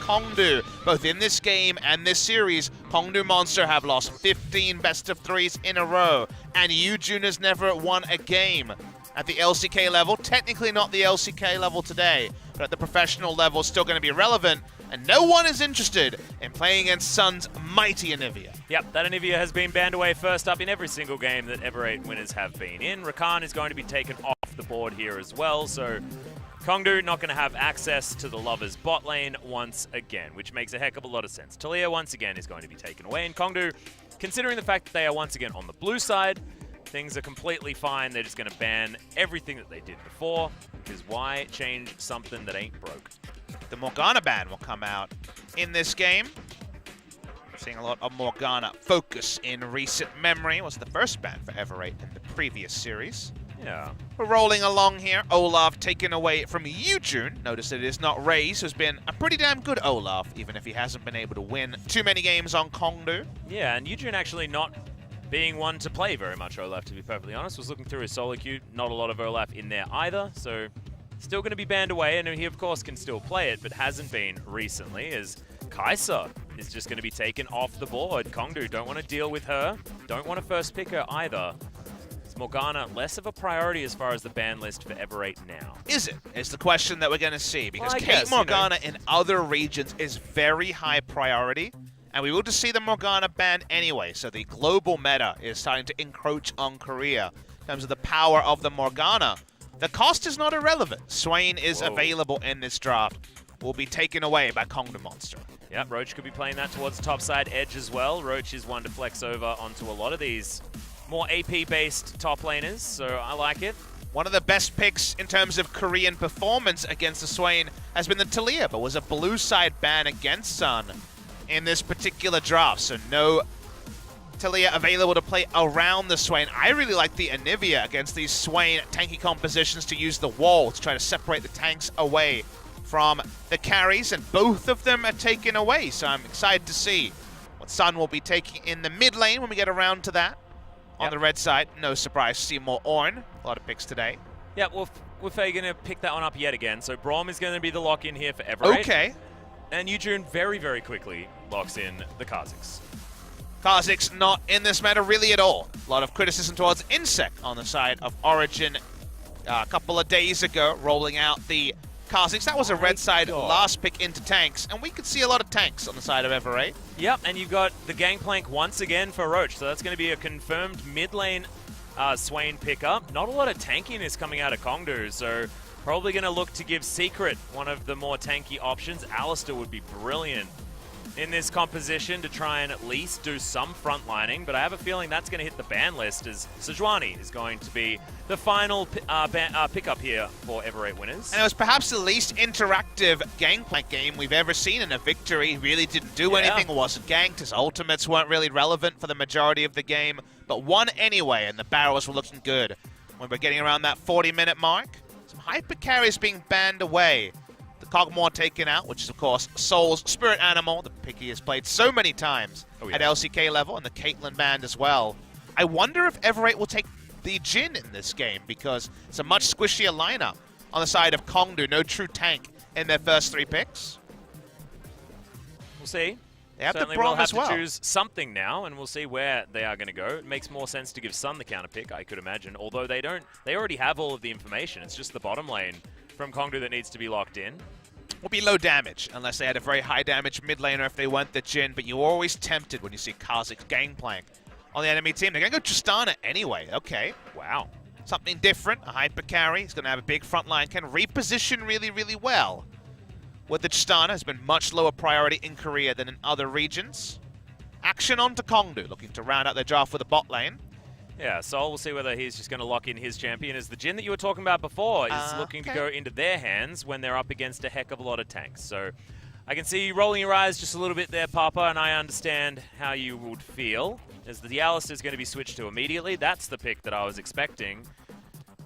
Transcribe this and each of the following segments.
Kongdoo. Both in this game and this series, Kongdoo Monster have lost 15 best-of-3s in a row, and Yujun has never won a game. At the LCK level, technically not the LCK level today, but at the professional level, still going to be relevant, and no one is interested in playing against Sun's mighty Anivia. Yep, that Anivia has been banned away first up in every single game that Ever8 winners have been in. Rakan is going to be taken off the board here as well, so Kongdoo not going to have access to the Lovers bot lane once again, which makes a heck of a lot of sense. Taliyah once again is going to be taken away, and Kongdoo, considering the fact that they are once again on the blue side, things are completely fine. They're just going to ban everything that they did before, because why change something that ain't broke? The Morgana ban will come out in this game. Seeing a lot of Morgana focus in recent memory. It was the first ban for Ever8 in the previous series. Yeah. We're rolling along here. Olaf taken away from Yujun. Notice that it is not Raze, who's been a pretty damn good Olaf, even if he hasn't been able to win too many games on Kongdoo. Yeah, and Yujun actually not being one to play very much Olaf, to be perfectly honest. Was looking through his solo queue, not a lot of Olaf in there either, so still going to be banned away, and he of course can still play it, but hasn't been recently, as Kai'Sa is just going to be taken off the board. Kongdoo don't want to deal with her, don't want to first pick her either. Is Morgana less of a priority as far as the ban list for Ever8 now? Is it? Is the question that we're going to see, because Well, Kate guess, Morgana in other regions is very high priority. And we will just see the Morgana ban anyway, so the global meta is starting to encroach on Korea in terms of the power of the Morgana. The cost is not irrelevant. Swain is available in this draft. Will be taken away by Kongdoo Monster. Yep, Roach could be playing that towards the top side edge as well. Roach is one to flex over onto a lot of these more AP-based top laners, so I like it. One of the best picks in terms of Korean performance against the Swain has been the Taliyah, but was a blue side ban against Sun in this particular draft, so no Taliyah available to play around the Swain. I really like the Anivia against these Swain tanky compositions to use the wall to try to separate the tanks away from the carries, and both of them are taken away, so I'm excited to see what Sun will be taking in the mid lane when we get around to that. On the red side, no surprise to see more Ornn. A lot of picks today. Yeah, well, we're going to pick that one up yet again, so Braum is going to be the lock-in here for Ever8. Okay. And Yujun very, very quickly locks in the Kha'Zix. Kha'Zix not in this matter really at all. A lot of criticism towards Insect on the side of Origin a couple of days ago, rolling out the Kha'Zix. That was a red side last pick into tanks, and we could see a lot of tanks on the side of Ever8. Yep, and you've got the Gangplank once again for Roach, so that's going to be a confirmed mid lane Swain pickup. Not a lot of tankiness coming out of Kongdoo, so probably going to look to give Secret one of the more tanky options. Alistar would be brilliant in this composition to try and at least do some frontlining, but I have a feeling that's going to hit the ban list, as Sejuani is going to be the final pickup here for Ever8 winners. And it was perhaps the least interactive Gangplank game we've ever seen in a victory. He really didn't do anything, wasn't ganked, his ultimates weren't really relevant for the majority of the game, but won anyway, and the barrels were looking good. When we're getting around that 40-minute mark, some hyper carries being banned away. The Kog'Maw taken out, which is, of course, Soul's spirit animal. The pick he has played so many times at LCK level, and the Caitlyn banned as well. I wonder if Ever8 will take the Jhin in this game, because it's a much squishier lineup on the side of Kongdoo. No true tank in their first 3 picks. We'll see. They have Certainly the Braum we'll have as well. to choose something now, and we'll see where they are going to go. It makes more sense to give Sun the counter pick, I could imagine, although they don't. They already have all of the information. It's just the bottom lane from Kongdoo that needs to be locked in. Will be low damage, unless they had a very high damage mid laner if they went the Jhin, but you're always tempted when you see Kha'Zix Gangplank on the enemy team. They're going to go Tristana anyway. Okay. Wow. Something different, a hyper carry. He's going to have a big front line, can reposition really, really well. With the Tristana, has been much lower priority in Korea than in other regions. Action on to Kongdoo, looking to round out their draft with a bot lane. Yeah, Sol, we'll see whether he's just going to lock in his champion, as the Jhin that you were talking about before is looking to go into their hands when they're up against a heck of a lot of tanks. So I can see you rolling your eyes just a little bit there, Papa, and I understand how you would feel, as the Alistar is going to be switched to immediately. That's the pick that I was expecting.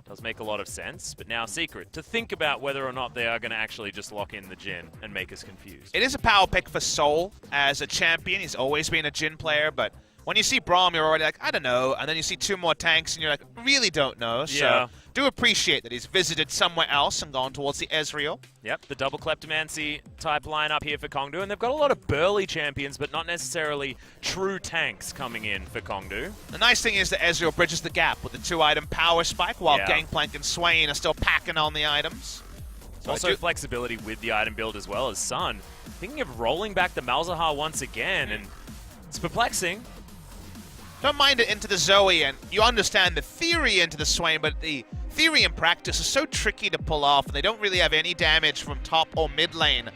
Does make a lot of sense, but now Secret to think about whether or not they are going to actually just lock in the Jhin and make us confused. It is a power pick for Sol as a champion. He's always been a Jhin player, but when you see Braum, you're already like, I don't know, and then you see 2 more tanks, and you're like, really don't know. So do appreciate that he's visited somewhere else and gone towards the Ezreal. Yep, the double Kleptomancy type lineup here for Kongdoo, and they've got a lot of burly champions, but not necessarily true tanks coming in for Kongdoo. The nice thing is that Ezreal bridges the gap with the 2-item power spike, while Gangplank and Swain are still packing on the items. So also flexibility with the item build as well as Sun. Thinking of rolling back the Malzahar once again, and it's perplexing. Don't mind it into the Zoe, and you understand the theory into the Swain, but the theory in practice is so tricky to pull off, and they don't really have any damage from top or mid lane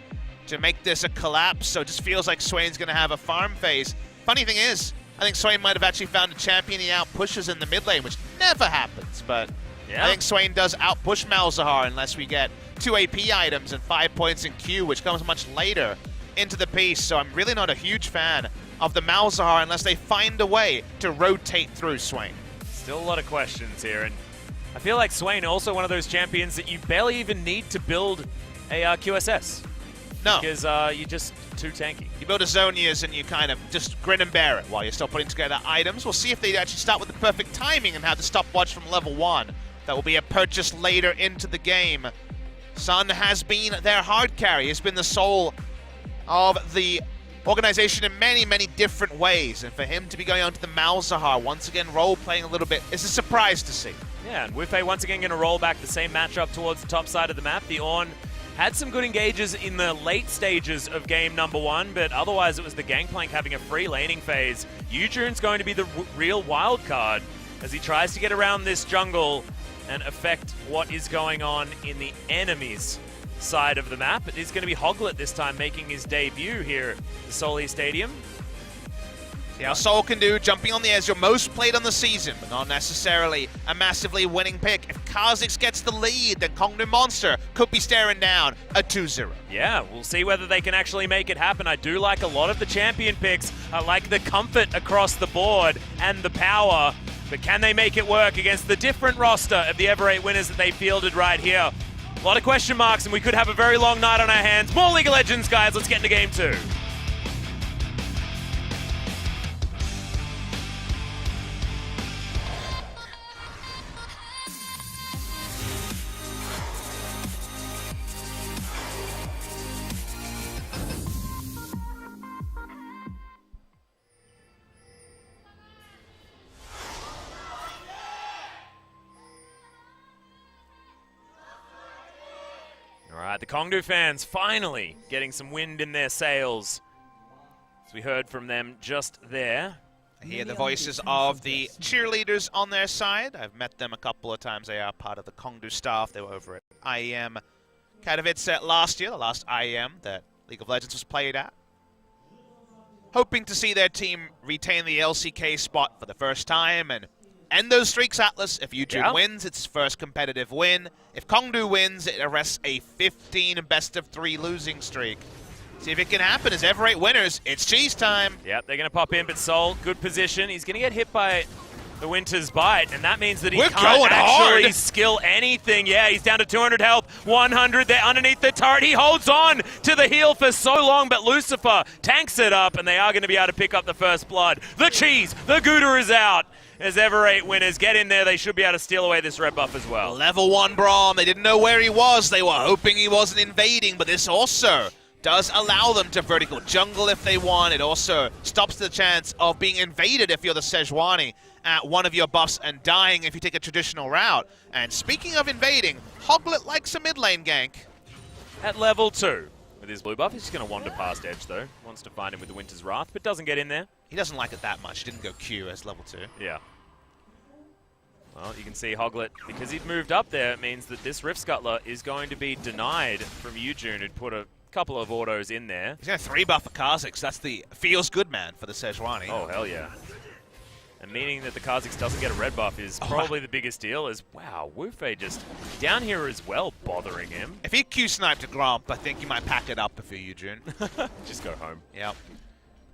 to make this a collapse, so it just feels like Swain's going to have a farm phase. Funny thing is, I think Swain might have actually found a champion he out-pushes in the mid lane, which never happens, but I think Swain does out-push Malzahar unless we get 2 AP items and 5 points in Q, which comes much later into the piece, so I'm really not a huge fan of the Malzahar unless they find a way to rotate through Swain. Still a lot of questions here, and I feel like Swain also one of those champions that you barely even need to build a QSS. No. Because you're just too tanky. You build a Zonias and you kind of just grin and bear it while you're still putting together items. We'll see if they actually start with the perfect timing and have the stopwatch from level 1. That will be a purchase later into the game. Sun has been their hard carry. He's been the soul of the organization in many, many different ways, and for him to be going on to the Malzahar, once again role-playing a little bit, is a surprise to see. Yeah, and Wufei once again going to roll back the same matchup towards the top side of the map. The Ornn had some good engages in the late stages of game number 1, but otherwise it was the Gangplank having a free laning phase. Yujun's going to be the real wild card as he tries to get around this jungle and affect what is going on in the enemies' side of the map. It is going to be Hoglet this time making his debut here at the Soli Stadium. See how Sol can do, jumping on the Ezreal, most played on the season, but not necessarily a massively winning pick. If Kha'Zix gets the lead, then Kongdoo Monster could be staring down a 2-0. Yeah, we'll see whether they can actually make it happen. I do like a lot of the champion picks. I like the comfort across the board and the power, but can they make it work against the different roster of the Ever8 winners that they fielded right here? A lot of question marks, and we could have a very long night on our hands. More League of Legends, guys. Let's get into Game 2. Alright, the Kongdoo fans finally getting some wind in their sails, as we heard from them just there. I hear the voices of the cheerleaders on their side. I've met them a couple of times. They are part of the Kongdoo staff. They were over at IEM Katowice last year, the last IEM that League of Legends was played at. Hoping to see their team retain the LCK spot for the first time and end those streaks, Atlas. If Yujun wins, it's his first competitive win. If Kongdoo wins, it arrests a 15 best-of-3 losing streak. See if it can happen. As Ever8 winners, it's cheese time. Yep, they're going to pop in, but Sol, good position. He's going to get hit by the Winter's Bite, and that means that he can't actually skill anything. Yeah, he's down to 200 health, 100 there underneath the turret. He holds on to the heal for so long, but Lucifer tanks it up, and they are going to be able to pick up the first blood. The cheese, the Gouda is out. As Ever8 winners get in there, they should be able to steal away this red buff as well. Level 1 Braum, they didn't know where he was. They were hoping he wasn't invading, but this also does allow them to vertical jungle if they want. It also stops the chance of being invaded if you're the Sejuani at one of your buffs and dying if you take a traditional route. And speaking of invading, Hoglet likes a mid lane gank. At level 2. With his blue buff, he's just going to wander past Edge though. Wants to find him with the Winter's Wrath, but doesn't get in there. He doesn't like it that much. He didn't go Q as level 2. Yeah. Well, you can see Hoglet, because he'd moved up there, it means that this Rift Scuttler is going to be denied from Yujun, who'd put a couple of autos in there. He's going to 3-buff for Kha'Zix. That's the feels-good man for the Sejuani. Oh, hell yeah. And meaning that the Kha'Zix doesn't get a red buff is probably the biggest deal, is, wow, Wufei just down here as well, bothering him. If he Q-sniped a Gromp, I think you might pack it up if you're Yujun. Just go home. Yep.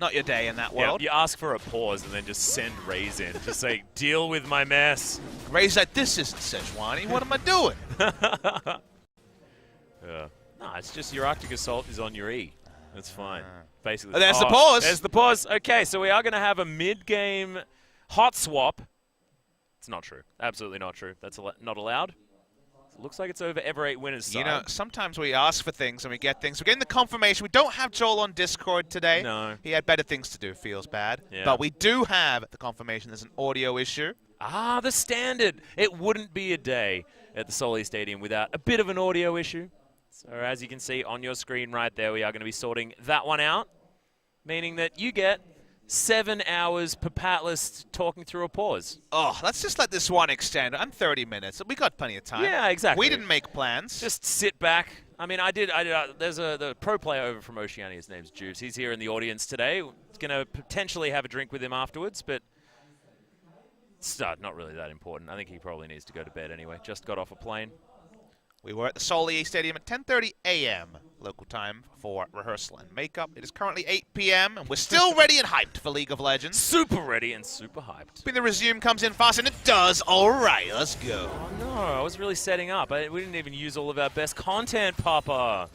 Not your day in that world. You ask for a pause and then just send Raze in. Just say, deal with my mess. Raze like, this isn't Sejuani. What am I doing? No, it's just your Arctic Assault is on your E. That's fine. Basically. Oh, there's the pause. There's the pause. Okay, so we are going to have a mid-game hot swap. It's not true. Absolutely not true. That's not allowed. It looks like it's over Ever8 winners side. You know, sometimes we ask for things and we get things. We're getting the confirmation. We don't have Joel on Discord today. No. He had better things to do. Feels bad. Yeah. But we do have the confirmation there's an audio issue. Ah, the standard. It wouldn't be a day at the Soli Stadium without a bit of an audio issue. So as you can see on your screen right there, we are going to be sorting that one out, meaning that you get 7 hours per patlist talking through a pause. Oh, let's just let this one extend. I'm 30 minutes. We got plenty of time. Yeah, exactly. We didn't make plans. Just sit back. I mean, I did. There's the pro player over from Oceania. His name's Juice. He's here in the audience today. He's going to potentially have a drink with him afterwards, but it's not really that important. I think he probably needs to go to bed anyway. Just got off a plane. We were at the Soli Stadium at 10:30 a.m. local time for rehearsal and makeup. It is currently 8 p.m. and we're still ready and hyped for League of Legends. Super ready and super hyped. The resume comes in fast, and it does. All right, let's go. Oh no, I was really setting up. We didn't even use all of our best content, Papa.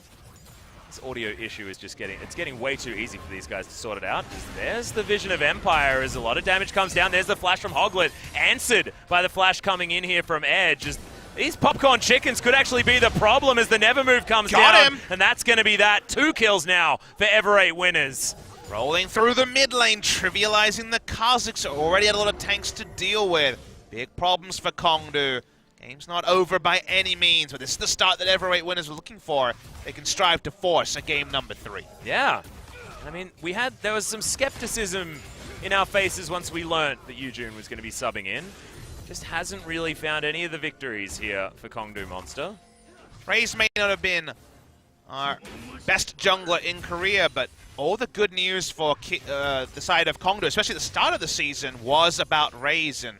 This audio issue is just getting way too easy for these guys to sort it out. There's the Vision of Empire as a lot of damage comes down. There's the flash from Hoglet, answered by the flash coming in here from Edge. These popcorn chickens could actually be the problem as the Never Move comes down. Got him! And that's going to be that. 2 kills now for Ever8 winners. Rolling through the mid lane, trivializing the Kazakhs. Already had a lot of tanks to deal with. Big problems for Kongdoo. Game's not over by any means, but this is the start that Ever8 winners were looking for. They can strive to force a game number 3. Yeah. I mean, there was some skepticism in our faces once we learned that Yujun was going to be subbing in. Just hasn't really found any of the victories here for Kongdoo Monster. Raze may not have been our best jungler in Korea, but all the good news for the side of Kongdoo, especially at the start of the season, was about Raze. And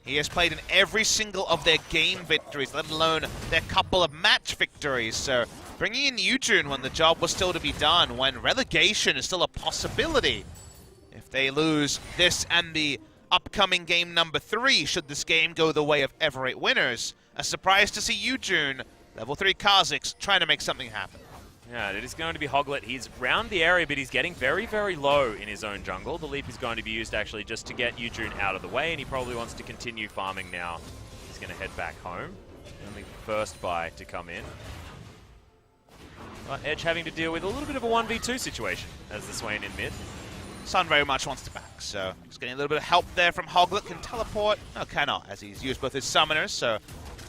he has played in every single of their game victories, let alone their couple of match victories. So bringing in Yujun when the job was still to be done, when relegation is still a possibility. If they lose this and the upcoming game number 3, should this game go the way of Ever8 winners, a surprise to see Yujun, level 3 Kazakhs, trying to make something happen. Yeah, it is going to be Hoglet. He's round the area, but he's getting very, very low in his own jungle. The leap is going to be used actually just to get Yujun out of the way, and he probably wants to continue farming now. He's going to head back home. Only the first buy to come in. But Edge having to deal with a little bit of a 1v2 situation as the Swain in mid. Sun very much wants to back, so he's getting a little bit of help there from Hoglet. Can teleport, no, cannot, as he's used both his summoners, so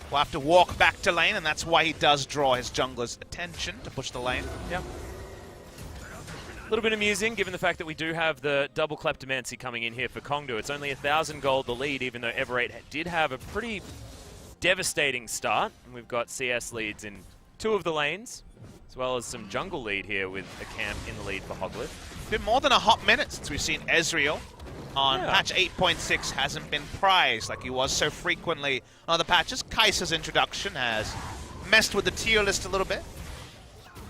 we'll have to walk back to lane, and that's why he does draw his jungler's attention to push the lane. Yeah. A little bit amusing, given the fact that we do have the double Kleptomancy coming in here for Kongdoo. It's only 1,000 gold the lead, even though Ever8 did have a pretty devastating start. And we've got CS leads in 2 of the lanes, as well as some jungle lead here with a camp in the lead for Hoglet. Been more than a hot minute since we've seen Ezreal on patch 8.6. Hasn't been prized like he was so frequently on other patches. Kai'Sa's introduction has messed with the tier list a little bit.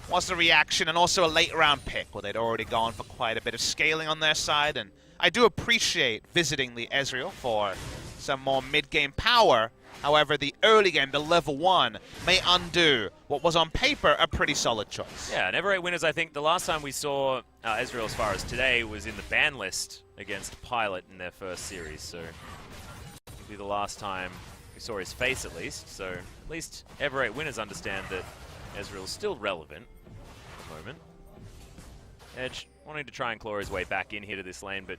Was the reaction, and also a late round pick where they'd already gone for quite a bit of scaling on their side. And I do appreciate visiting the Ezreal for some more mid-game power. However, the early game, the level 1, may undo what was on paper a pretty solid choice. Yeah, and Ever8 winners, I think the last time we saw Ezreal as far as today was in the ban list against Pilot in their first series. So it'll be the last time we saw his face at least. So at least Ever8 winners understand that Ezreal's still relevant at the moment. Edge wanting to try and claw his way back in here to this lane, but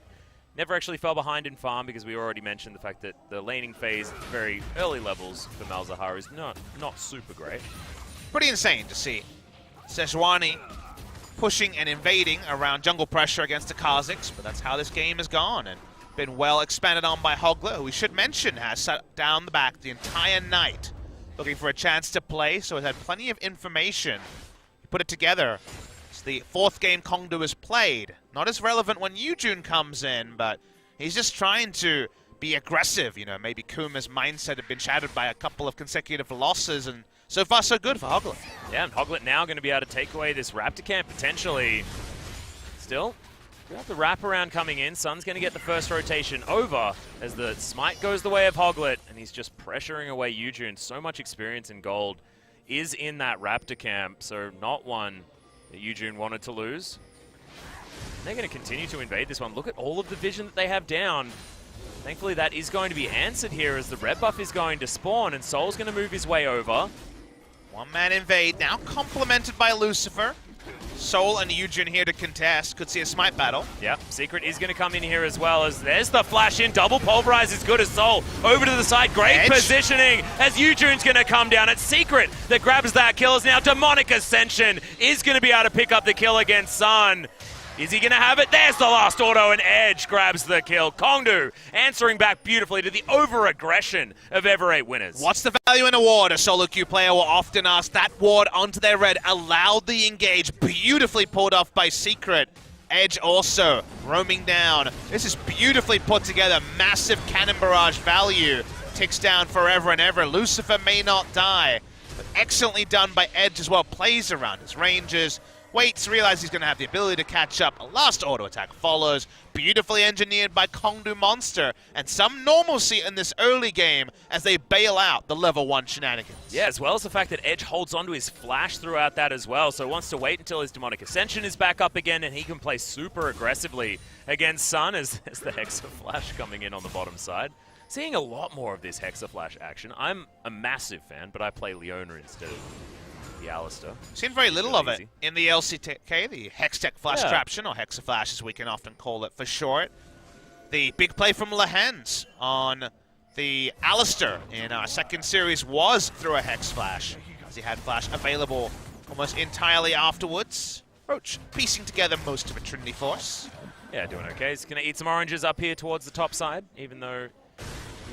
never actually fell behind in farm because we already mentioned the fact that the laning phase at very early levels for Malzahar is not super great. Pretty insane to see Sejuani pushing and invading around jungle pressure against the Kazakhs, but that's how this game has gone and been well expanded on by Hoglet, who we should mention has sat down the back the entire night looking for a chance to play, so has had plenty of information. He put it together. It's the 4th game Kongdoo has played. Not as relevant when Yujun comes in, but he's just trying to be aggressive. You know, maybe Kuma's mindset had been shattered by a couple of consecutive losses, and so far so good for Hoglet. Yeah, and Hoglet now going to be able to take away this Raptor camp potentially. Still, we have the wraparound coming in. Sun's going to get the first rotation over as the smite goes the way of Hoglet, and he's just pressuring away Yujun. So much experience in gold is in that Raptor camp, so not one that Yujun wanted to lose. They're going to continue to invade this one. Look at all of the vision that they have down. Thankfully, that is going to be answered here as the red buff is going to spawn, and Soul's going to move his way over. One-man invade now, complemented by Lucifer. Soul and Eugen here to contest. Could see a smite battle. Yep, Secret is going to come in here as well, as there's the flash in. Double pulverize is good as Soul. Over to the side, great Edge. Positioning as Eugen's going to come down. It's Secret that grabs that kill. As now Demonic Ascension is going to be able to pick up the kill against Sun. Is he going to have it? There's the last auto, and Edge grabs the kill. Kongdoo answering back beautifully to the over-aggression of Ever8 winners. What's the value in a ward? A solo queue player will often ask. That ward onto their red allowed the engage. Beautifully pulled off by Secret. Edge also roaming down. This is beautifully put together. Massive cannon barrage value. Ticks down forever and ever. Lucifer may not die, but excellently done by Edge as well. Plays around his ranges. Waits, realizes he's going to have the ability to catch up. A last auto attack follows. Beautifully engineered by Kongdoo Monster. And some normalcy in this early game as they bail out the level 1 shenanigans. Yeah, as well as the fact that Edge holds onto his flash throughout that as well. So wants to wait until his Demonic Ascension is back up again and he can play super aggressively against Sun as the Hexa Flash coming in on the bottom side. Seeing a lot more of this Hexa Flash action. I'm a massive fan, but I play Leona instead of the Alistar. Seen very little of it in the LCK, the Hextech Flash Traption, or Hexa Flash as we can often call it for short. The big play from Lehens on the Alistar in our second series was through a Hex Flash, as he had Flash available almost entirely afterwards. Roach piecing together most of a Trinity Force. Yeah, doing okay. He's going to eat some oranges up here towards the top side, even though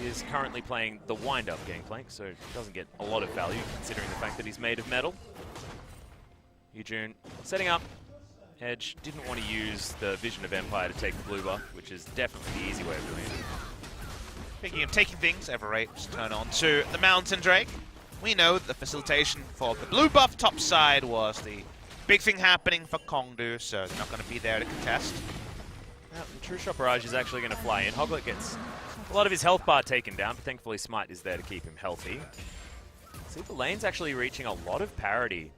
he is currently playing the wind-up gangplank, so doesn't get a lot of value considering the fact that he's made of metal. Eugen setting up. Edge didn't want to use the Vision of Empire to take the blue buff, which is definitely the easy way of doing it. Speaking of taking things, Ever8 just turn on to the Mountain Drake. We know that the facilitation for the blue buff top side was the big thing happening for Kongdoo, so they're not going to be there to contest. Now, the True Shot Barrage is actually going to fly in. Hoglet gets a lot of his health bar taken down, but thankfully Smite is there to keep him healthy. See, the lane's actually reaching a lot of parity.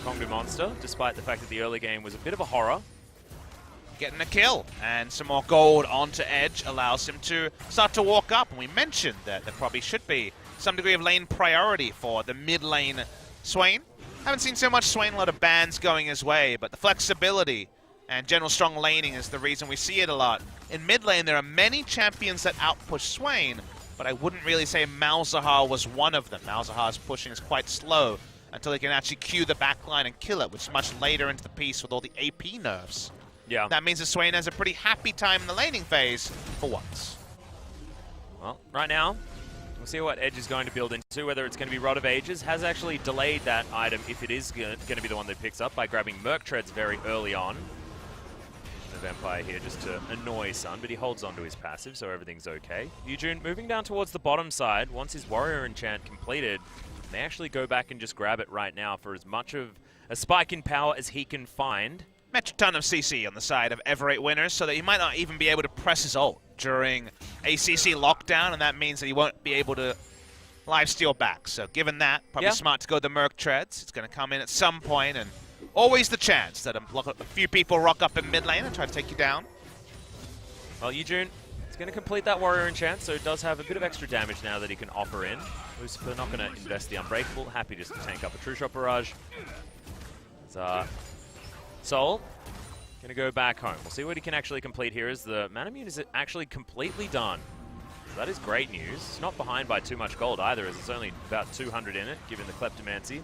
Kongdoo Monster, despite the fact that the early game was a bit of a horror. Getting a kill, and some more gold onto Edge allows him to start to walk up. And we mentioned that there probably should be some degree of lane priority for the mid lane Swain. Haven't seen so much Swain, a lot of bans going his way, but the flexibility and general strong laning is the reason we see it a lot. In mid lane, there are many champions that outpush Swain, but I wouldn't really say Malzahar was one of them. Malzahar's pushing is quite slow until he can actually queue the backline and kill it, which is much later into the piece with all the AP nerfs. Yeah. That means that Swain has a pretty happy time in the laning phase for once. Well, right now, we'll see what Edge is going to build into, whether it's going to be Rod of Ages. Has actually delayed that item if it is going to be the one that picks up by grabbing Merc Treads very early on. The Vampire here just to annoy Sun, but he holds on to his passive, so everything's okay. Eugen moving down towards the bottom side. Once his Warrior Enchant completed, they actually go back and just grab it right now for as much of a spike in power as he can find. Metric ton of CC on the side of Ever8 winners, so that he might not even be able to press his ult during a CC lockdown, and that means that he won't be able to lifesteal back. So given that, probably smart to go the Merc Treads. It's going to come in at some point, and always the chance that a few people rock up in mid lane and try to take you down. Well, Eugen is going to complete that Warrior Enchant, so it does have a bit of extra damage now that he can offer in. Lucifer not going to invest the Unbreakable. Happy just to tank up a True Shot Barrage. Soul going to go back home. We'll see what he can actually complete here as the Manamune is actually completely done. So that is great news. It's not behind by too much gold either, as it's only about 200 in it, given the Kleptomancy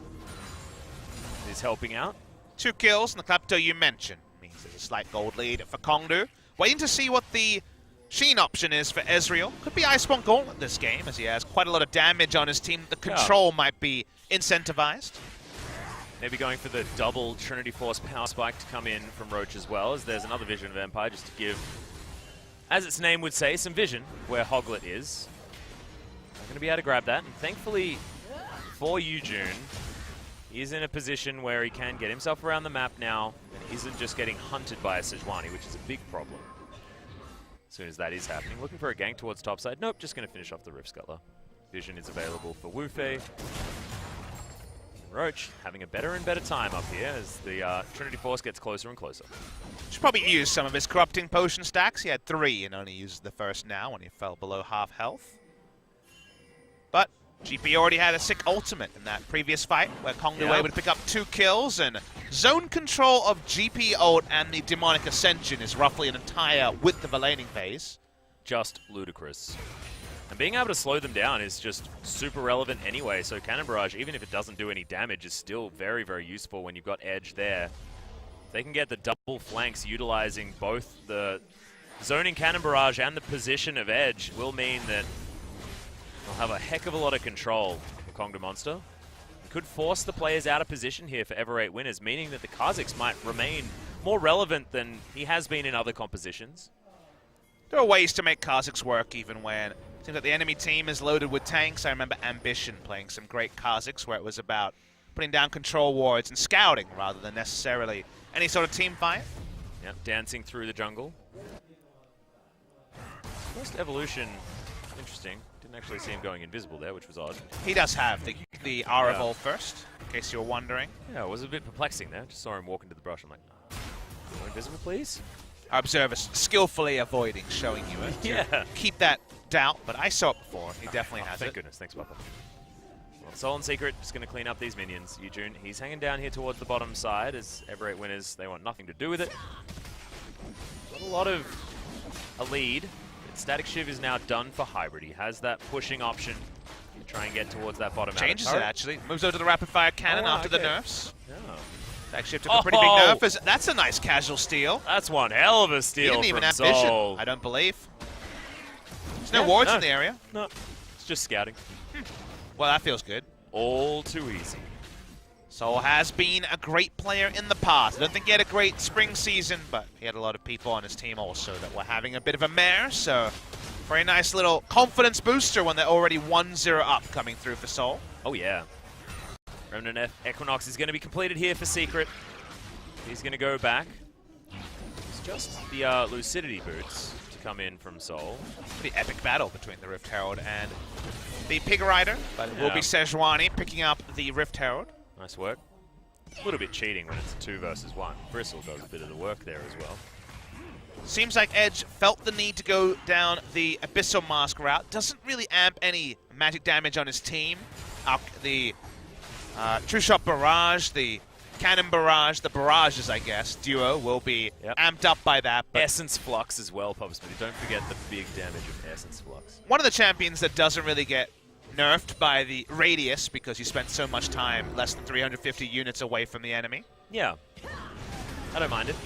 is helping out. 2 kills, and the Klepto you mentioned means there's a slight gold lead for Kongdoo. Waiting to see what the Sheen option is for Ezreal. Could be Iceborne Gauntlet this game, as he has quite a lot of damage on his team. The control might be incentivized. Maybe going for the double Trinity Force power spike to come in from Roach as well, as there's another Vision of Empire just to give, as its name would say, some vision where Hoglet is. Not going to be able to grab that, and thankfully for Eugen, he is in a position where he can get himself around the map now and isn't just getting hunted by a Sejuani, which is a big problem. As soon as that is happening, looking for a gank towards topside. Nope, just going to finish off the Rift Scuttler. Vision is available for Wu Fei. Roach having a better and better time up here as the Trinity Force gets closer and closer. Should probably use some of his corrupting potion stacks. He had 3 and only used the first now when he fell below half health. But GP already had a sick ultimate in that previous fight where Kongdoo would pick up 2 kills, and zone control of GP ult and the Demonic Ascension is roughly an entire width of a laning phase. Just ludicrous. And being able to slow them down is just super relevant anyway, so Cannon Barrage, even if it doesn't do any damage, is still very, very useful when you've got Edge there. If they can get the double flanks utilizing both the zoning Cannon Barrage and the position of Edge, will mean that they'll have a heck of a lot of control for Kongdoo Monster. It could force the players out of position here for Ever8 winners, meaning that the Kha'Zix might remain more relevant than he has been in other compositions. There are ways to make Kha'Zix work even when it seems like the enemy team is loaded with tanks. I remember Ambition playing some great Kha'Zix where it was about putting down control wards and scouting rather than necessarily any sort of team fight. Yep, dancing through the jungle. First evolution, interesting. Didn't actually see him going invisible there, which was odd. He does have the R evolve first, in case you were wondering. Yeah, it was a bit perplexing there. Just saw him walk into the brush. I'm like, go invisible, please? Our observer's skillfully avoiding showing you it. Yeah. Keep that doubt, but I saw it before. He definitely has thank it. Goodness. Thanks, Papa. Well, Soul and Secret just going to clean up these minions. Yujun, he's hanging down here towards the bottom side as Ever8 winners, they want nothing to do with it. Got a lot of a lead. Static Shiv is now done for Hybrid. He has that pushing option to try and get towards that bottom. Changes it, actually. Moves over to the rapid fire cannon after the nerfs. Yeah. Static Shiv took a pretty big nerf. That's a nice casual steal. That's one hell of a steal. He didn't even have Soul. vision, I don't believe. There's no wards in the area. No, it's just scouting. Well, that feels good. All too easy. Soul has been a great player in the past. I don't think he had a great spring season, but he had a lot of people on his team also that were having a bit of a mare, so very nice little confidence booster when they're already 1-0 up coming through for Soul. Oh yeah. Remnant Equinox is going to be completed here for Secret. He's going to go back. It's just the Lucidity boots to come in from Soul. Pretty epic battle between the Rift Herald and the Pig Rider, but it will be Sejuani picking up the Rift Herald. Nice work. A little bit cheating when it's 2 versus 1. Bristle does a bit of the work there as well. Seems like Edge felt the need to go down the Abyssal Mask route. Doesn't really amp any magic damage on his team. The True Shot Barrage, the Cannon Barrage, the Barrages, I guess, duo will be amped up by that. But Essence Flux as well, Pubs, but don't forget the big damage of Essence Flux. one of the champions that doesn't really get nerfed by the radius because you spent so much time less than 350 units away from the enemy. Yeah, I don't mind it.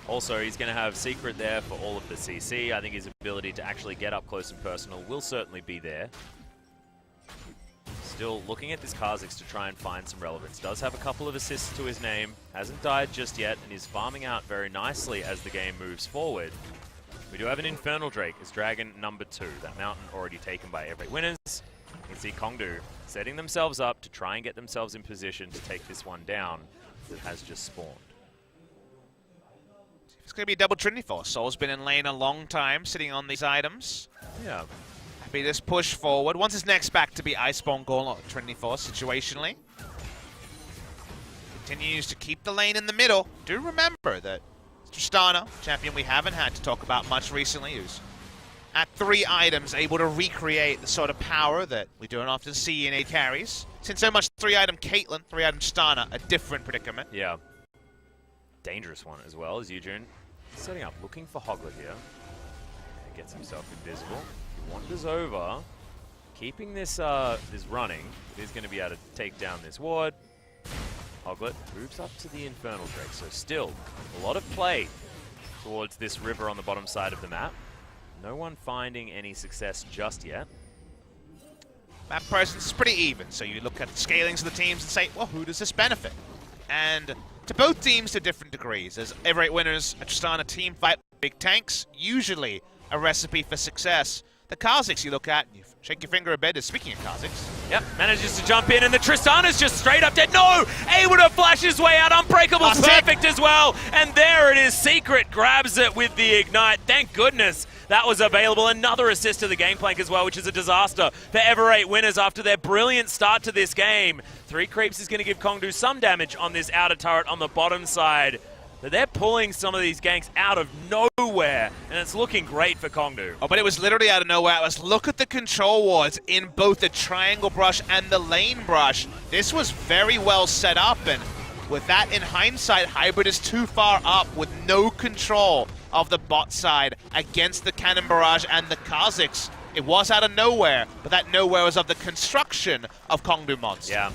Also, he's going to have Secret there for all of the CC. I think his ability to actually get up close and personal will certainly be there. Still looking at this Kha'Zix to try and find some relevance. Does have a couple of assists to his name. Hasn't died just yet and is farming out very nicely as the game moves forward. We do have an Infernal Drake as Dragon number 2. That mountain already taken by Ever8 winners. You can see Kongdoo setting themselves up to try and get themselves in position to take this one down that has just spawned. It's going to be a double Trinity Force. Soul's been in lane a long time, sitting on these items. Yeah. Happy to just push forward. Wants his next back to be Iceborne Gauntlet or Trinity Force situationally. Continues to keep the lane in the middle. Do remember that Tristana, champion we haven't had to talk about much recently, who's at 3 items able to recreate the sort of power that we don't often see in 8 carries. Since so much 3-item Caitlyn, 3-item Tristana, a different predicament. Yeah. Dangerous one as well as Yujun. Setting up, looking for Hoglet here. And gets himself invisible. He wanders over, keeping this this running. He's going to be able to take down this ward. Hoglet moves up to the Infernal Drake, so still a lot of play towards this river on the bottom side of the map. No one finding any success just yet. Map presence is pretty even, so you look at the scalings of the teams and say, well, who does this benefit? And to both teams to different degrees. As Ever8 winners, a Tristana team fight big tanks, usually a recipe for success. The Kha'Zix you look at, and you shake your finger a bit, is speaking of Kha'Zix. Yep, manages to jump in, and the Tristana's just straight up dead. No! Able to flash his way out. Unbreakable's perfect as well. And there it is. Secret grabs it with the Ignite. Thank goodness that was available. Another assist to the Gangplank as well, which is a disaster for Ever8 winners after their brilliant start to this game. 3 creeps is going to give Kongdoo some damage on this outer turret on the bottom side. But they're pulling some of these ganks out of nowhere, and it's looking great for Kongdoo. Oh, but it was literally out of nowhere. Look at the control wards in both the triangle brush and the lane brush. This was very well set up, and with that in hindsight, Hybrid is too far up with no control of the bot side against the Cannon Barrage and the Kha'Zix. It was out of nowhere, but that nowhere was of the construction of Kongdoo Monster. Yeah,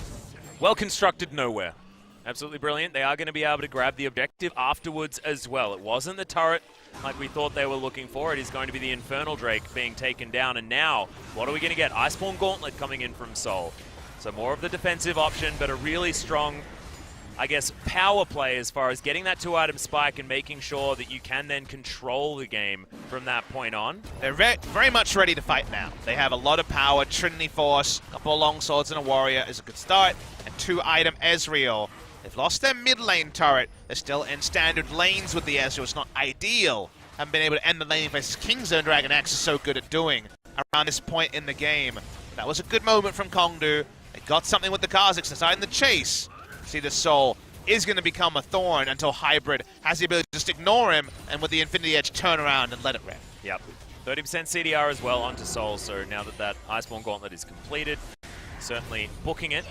well-constructed nowhere. Absolutely brilliant. They are going to be able to grab the objective afterwards as well. It wasn't the turret like we thought they were looking for. It is going to be the Infernal Drake being taken down. And now, what are we going to get? Iceborne Gauntlet coming in from Sol. So more of the defensive option, but a really strong, I guess, power play as far as getting that 2-item spike and making sure that you can then control the game from that point on. They're very much ready to fight now. They have a lot of power. Trinity Force, a couple of long swords and a warrior is a good start. And 2-item Ezreal. They've lost their mid lane turret. They're still in standard lanes with the Ezreal. It's not ideal. Haven't been able to end the laning versus Kingzone Dragon Axe is so good at doing around this point in the game. That was a good moment from Kongdoo. They got something with the Kha'Zix aside in the chase. See, the Soul is going to become a thorn until Hybrid has the ability to just ignore him and with the Infinity Edge turn around and let it rip. Yep. 30% CDR as well onto Soul, so now that Iceborne Gauntlet is completed, certainly booking it.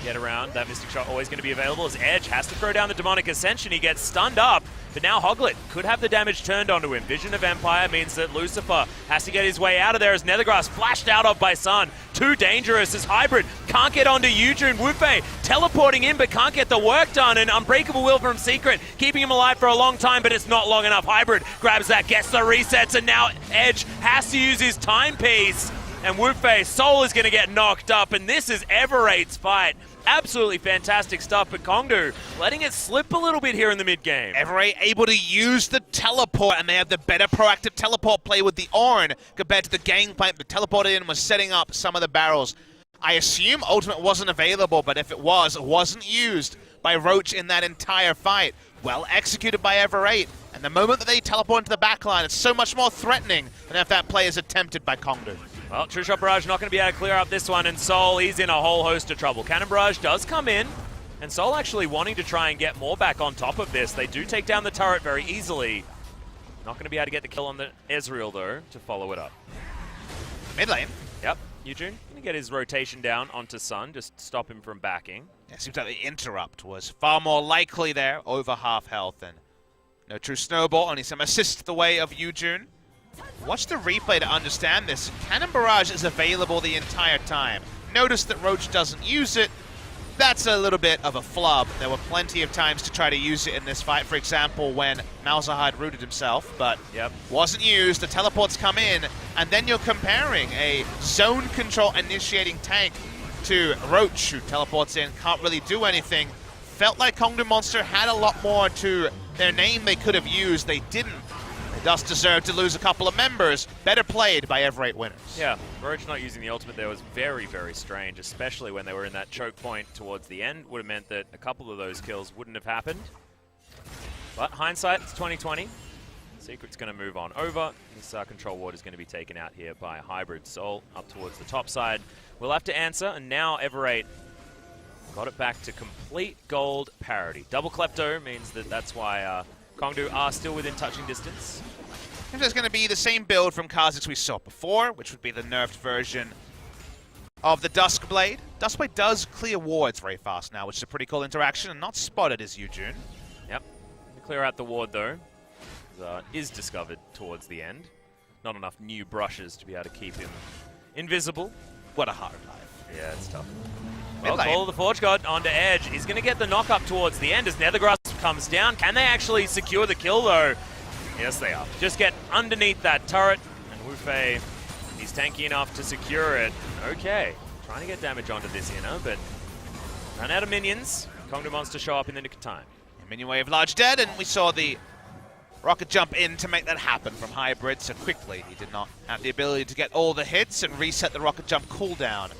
Get around. That Mystic Shot always going to be available as Edge has to throw down the Demonic Ascension. He gets stunned up, but now Hoglet could have the damage turned onto him. Vision of Empire means that Lucifer has to get his way out of there as Nethergrass flashed out of by Sun. Too dangerous as Hybrid can't get onto Yujun. Wufei teleporting in but can't get the work done, and Unbreakable Will from Secret keeping him alive for a long time, but it's not long enough. Hybrid grabs that, gets the resets, and now Edge has to use his timepiece. And Wufei, Soul is going to get knocked up, and this is Ever8's fight. Absolutely fantastic stuff, but Kongdoo letting it slip a little bit here in the mid-game. Ever8 able to use the teleport, and they have the better proactive teleport play with the Ornn compared to the Gangplank. The teleported in was setting up some of the barrels. I assume Ultimate wasn't available, but if it was, it wasn't used by Roach in that entire fight. Well executed by Ever8. And the moment that they teleport into the backline, it's so much more threatening than if that play is attempted by Kongdoo. Well, True Shot Barrage not going to be able to clear up this one, and Soul, he's in a whole host of trouble. Cannon Barrage does come in, and Soul actually wanting to try and get more back on top of this. They do take down the turret very easily. Not going to be able to get the kill on the Ezreal, though, to follow it up. Mid lane. Yep, Yujun going to get his rotation down onto Sun, just stop him from backing. Yeah, seems like the interrupt was far more likely there, over half health, and no true snowball, only some assist the way of Yujun. Watch the replay to understand this. Cannon Barrage is available the entire time. Notice that Roach doesn't use it. That's a little bit of a flub. There were plenty of times to try to use it in this fight. For example, when Malzahar rooted himself, but wasn't used. The teleports come in, and then you're comparing a zone control initiating tank to Roach, who teleports in, can't really do anything. Felt like Kongdoo Monster had a lot more to their name they could have used. They didn't. They thus deserve to lose a couple of members. Better played by Ever8 winners. Yeah, Roach not using the ultimate there was very, very strange, especially when they were in that choke point towards the end. Would have meant that a couple of those kills wouldn't have happened. But hindsight, it's 2020. Secret's going to move on over. This control ward is going to be taken out here by Hybrid. Soul up towards the top side. We'll have to answer, and now Ever8 got it back to complete gold parity. Double Klepto means that that's why Kongdoo are still within touching distance. If there's going to be the same build from Kha'Zix we saw before, which would be the nerfed version of the Duskblade. Duskblade does clear wards very fast now, which is a pretty cool interaction, and not spotted as Yujun. Yep. Clear out the ward, though. Is discovered towards the end. Not enough new brushes to be able to keep him invisible. What a hard life. Yeah, it's tough. Well, Call of the Forge God onto Edge. He's going to get the knock up towards the end as Nethergrass comes down. Can they actually secure the kill, though? Yes, they are. Just get underneath that turret, and Wufei, he's tanky enough to secure it. Okay, trying to get damage onto this inner, but ran out of minions. Kongdoo Monster show up in the nick of time. Minion wave large dead, and we saw the rocket jump in to make that happen from Hybrid so quickly. He did not have the ability to get all the hits and reset the rocket jump cooldown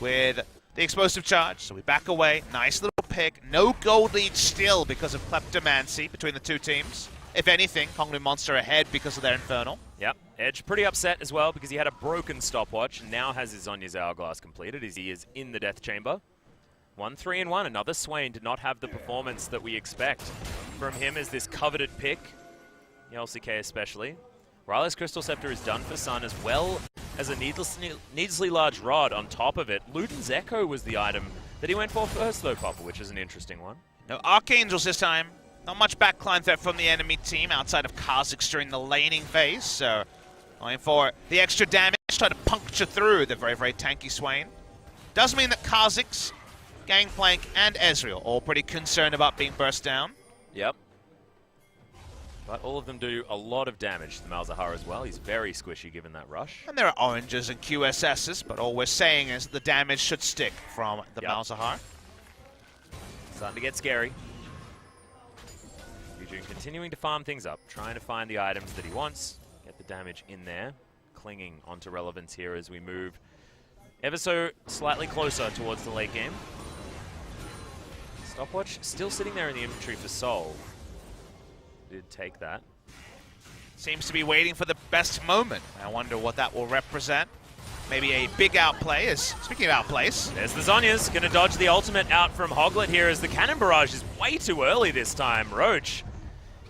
with the explosive charge. So we back away. Nice little pick. No gold lead still because of Kleptomancy between the two teams. If anything, Kongdoo Monster ahead because of their Infernal. Yep, Edge pretty upset as well because he had a broken stopwatch and now has his Zonya's Hourglass completed as he is in the Death Chamber. 1-3-1, another Swain did not have the performance that we expect from him as this coveted pick, the LCK especially. Riley's Crystal Scepter is done for Sun as well as a needlessly large rod on top of it. Luden's Echo was the item that he went for first though, Papa, which is an interesting one. No Archangels this time. Not much backline threat from the enemy team outside of Kha'Zix during the laning phase, so going for the extra damage, try to puncture through the very, very tanky Swain. Does mean that Kha'Zix, Gangplank, and Ezreal all pretty concerned about being burst down. Yep. But all of them do a lot of damage to Malzahar as well. He's very squishy given that rush. And there are oranges and QSSs, but all we're saying is the damage should stick from the Malzahar. Starting to get scary. Yujin continuing to farm things up, trying to find the items that he wants, get the damage in there, clinging onto relevance here as we move ever so slightly closer towards the late game. Stopwatch still sitting there in the inventory for Soul. Did take that. Seems to be waiting for the best moment. I wonder what that will represent. Maybe a big outplay. Speaking of outplays, there's the Zonyas, gonna dodge the ultimate out from Hoglet here as the Cannon Barrage is way too early this time. Roach,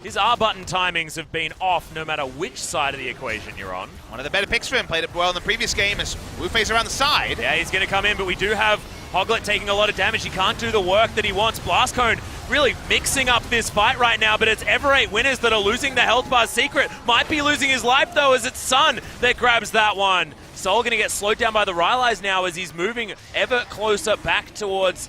his R button timings have been off no matter which side of the equation you're on. One of the better picks for him, played it well in the previous game as Wu-Fei's around the side. Yeah, he's gonna come in, but we do have Hoglet taking a lot of damage. He can't do the work that he wants. Blast Cone really mixing up this fight right now, but it's Ever8 winners that are losing the health bar. Secret might be losing his life though as it's Sun that grabs that one. Soul gonna get slowed down by the Rylai's now as he's moving ever closer back towards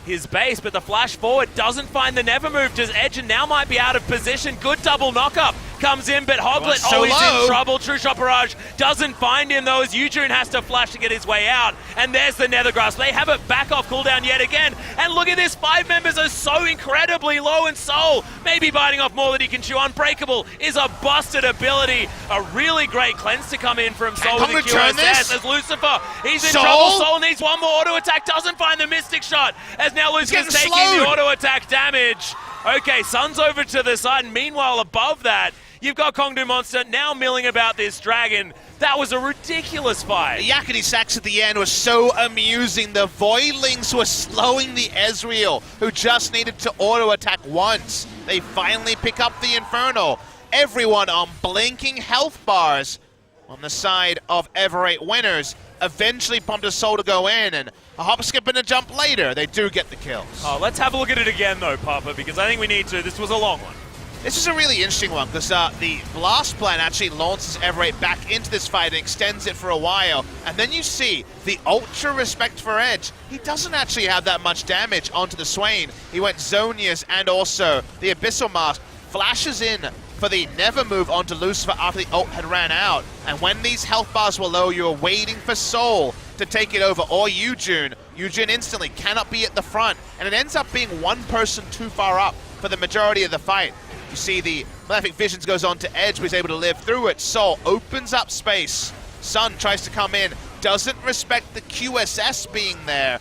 his base, but the flash forward doesn't find the never move. Does Edge and now might be out of position. Good double knockup comes in, but Hoglet always in trouble. True Shot Barrage doesn't find him though as Yujun has to flash to get his way out. And there's the Nether Grasp. They have it back off cooldown yet again. And look at this, 5 members are so incredibly low, and Soul maybe biting off more than he can chew. Unbreakable is a busted ability. A really great cleanse to come in from Soul with the QSS as Lucifer. He's in trouble. Soul needs one more auto attack. Doesn't find the Mystic Shot as now Lucifer's taking the auto attack damage. Okay, Sun's over to the side, and meanwhile above that, you've got Kongdoo Monster now milling about this dragon. That was a ridiculous fight. The Yakety Sax at the end was so amusing. The Voidlings were slowing the Ezreal, who just needed to auto-attack once. They finally pick up the Inferno. Everyone on blinking health bars on the side of Ever8 winners. Eventually pumped a Soul to go in, and a hop, skip, and a jump later, they do get the kills. Oh, let's have a look at it again though, Papa, because I think we need to. This was a long one. This is a really interesting one, because the Blast Plan actually launches Ever8 back into this fight and extends it for a while. And then you see the ultra respect for Edge. He doesn't actually have that much damage onto the Swain. He went Zonia's and also the Abyssal Mask. Flashes in for the never move onto Lucifer after the ult had ran out. And when these health bars were low, you were waiting for Soul to take it over, or Yujun. Yujun instantly cannot be at the front, and it ends up being one person too far up for the majority of the fight. You see the Malefic Visions goes on to Edge, who is able to live through it. Soul opens up space. Sun tries to come in, doesn't respect the QSS being there.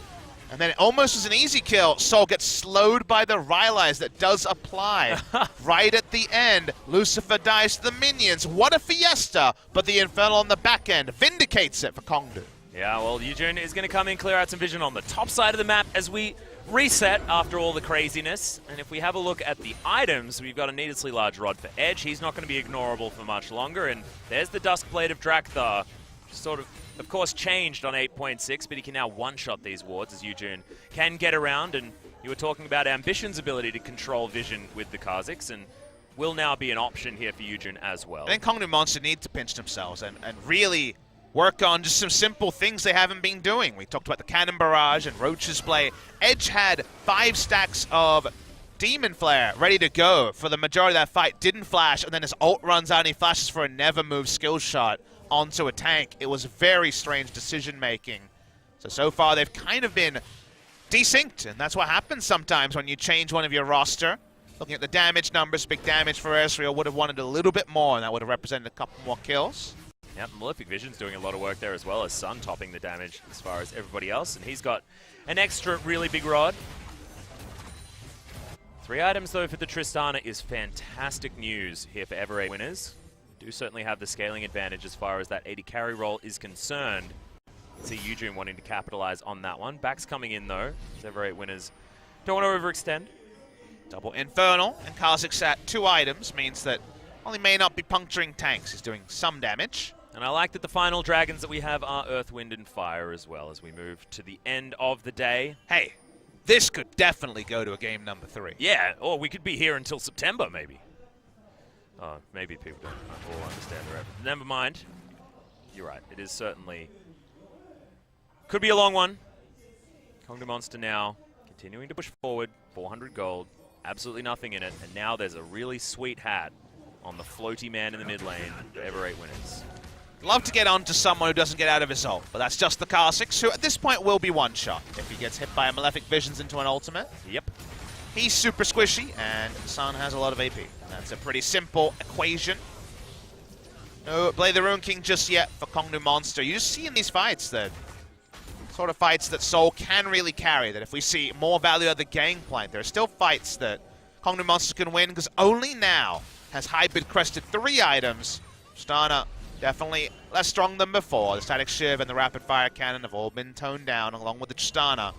And then it almost was an easy kill. Soul gets slowed by the Rylai's that does apply. Right at the end, Lucifer dies to the minions. What a fiesta, but the Infernal on the back end vindicates it for Kongdoo. Yeah, well, Yujun is going to come in, clear out some vision on the top side of the map as we reset after all the craziness. And if we have a look at the items, we've got a needlessly large rod for Edge. He's not going to be ignorable for much longer. And there's the Duskblade of Drakthar, sort of course, changed on 8.6, but he can now one-shot these wards as Yujun can get around. And you were talking about Ambition's ability to control vision with the Kha'Zix, and will now be an option here for Yujun as well. I think Kongdoo Monster need to pinch themselves and really work on just some simple things they haven't been doing. We talked about the Cannon Barrage and Roach's play. Edge had 5 stacks of Demon Flare ready to go for the majority of that fight. Didn't flash, and then his ult runs out and he flashes for a never move skill shot onto a tank. It was very strange decision making. So far they've kind of been desynced, and that's what happens sometimes when you change one of your roster. Looking at the damage numbers, big damage for Ezreal, would have wanted a little bit more, and that would have represented a couple more kills. Yep, Malefic Vision's doing a lot of work there as well, as Sun topping the damage as far as everybody else, and he's got an extra really big rod. 3 items though for the Tristana is fantastic news here for Ever8 winners. do certainly have the scaling advantage as far as that 80 carry role is concerned. See Eugene wanting to capitalize on that one. Back's coming in though. Ever8 winners don't want to overextend. Double Infernal, and Kha'Zix at 2 items means that while he may not be puncturing tanks, he's doing some damage. And I like that the final dragons that we have are Earth, Wind, and Fire as well as we move to the end of the day. Hey, this could definitely go to a game number 3. Yeah, or we could be here until September, maybe. Oh, maybe people don't all understand the reference. Never mind. You're right. It is certainly... Could be a long one. Kongdoo Monster now continuing to push forward. 400 gold. Absolutely nothing in it. And now there's a really sweet hat on the floaty man in the mid lane for Ever8 winners. Love to get onto someone who doesn't get out of his ult, but that's just the Kha'Zix, who at this point will be one shot if he gets hit by a Malefic Visions into an ultimate. Yep. He's super squishy, and Sun has a lot of AP. That's a pretty simple equation. No Blade the Ruin King just yet for Kongdoo Monster. You just see in these fights that sort of fights that Soul can really carry, that if we see more value of the gangplank, there are still fights that Kongdoo Monster can win, because only now has Hybrid crested 3 items. Stana definitely less strong than before. The Static Shiv and the Rapid Fire Cannon have all been toned down, along with the Stana.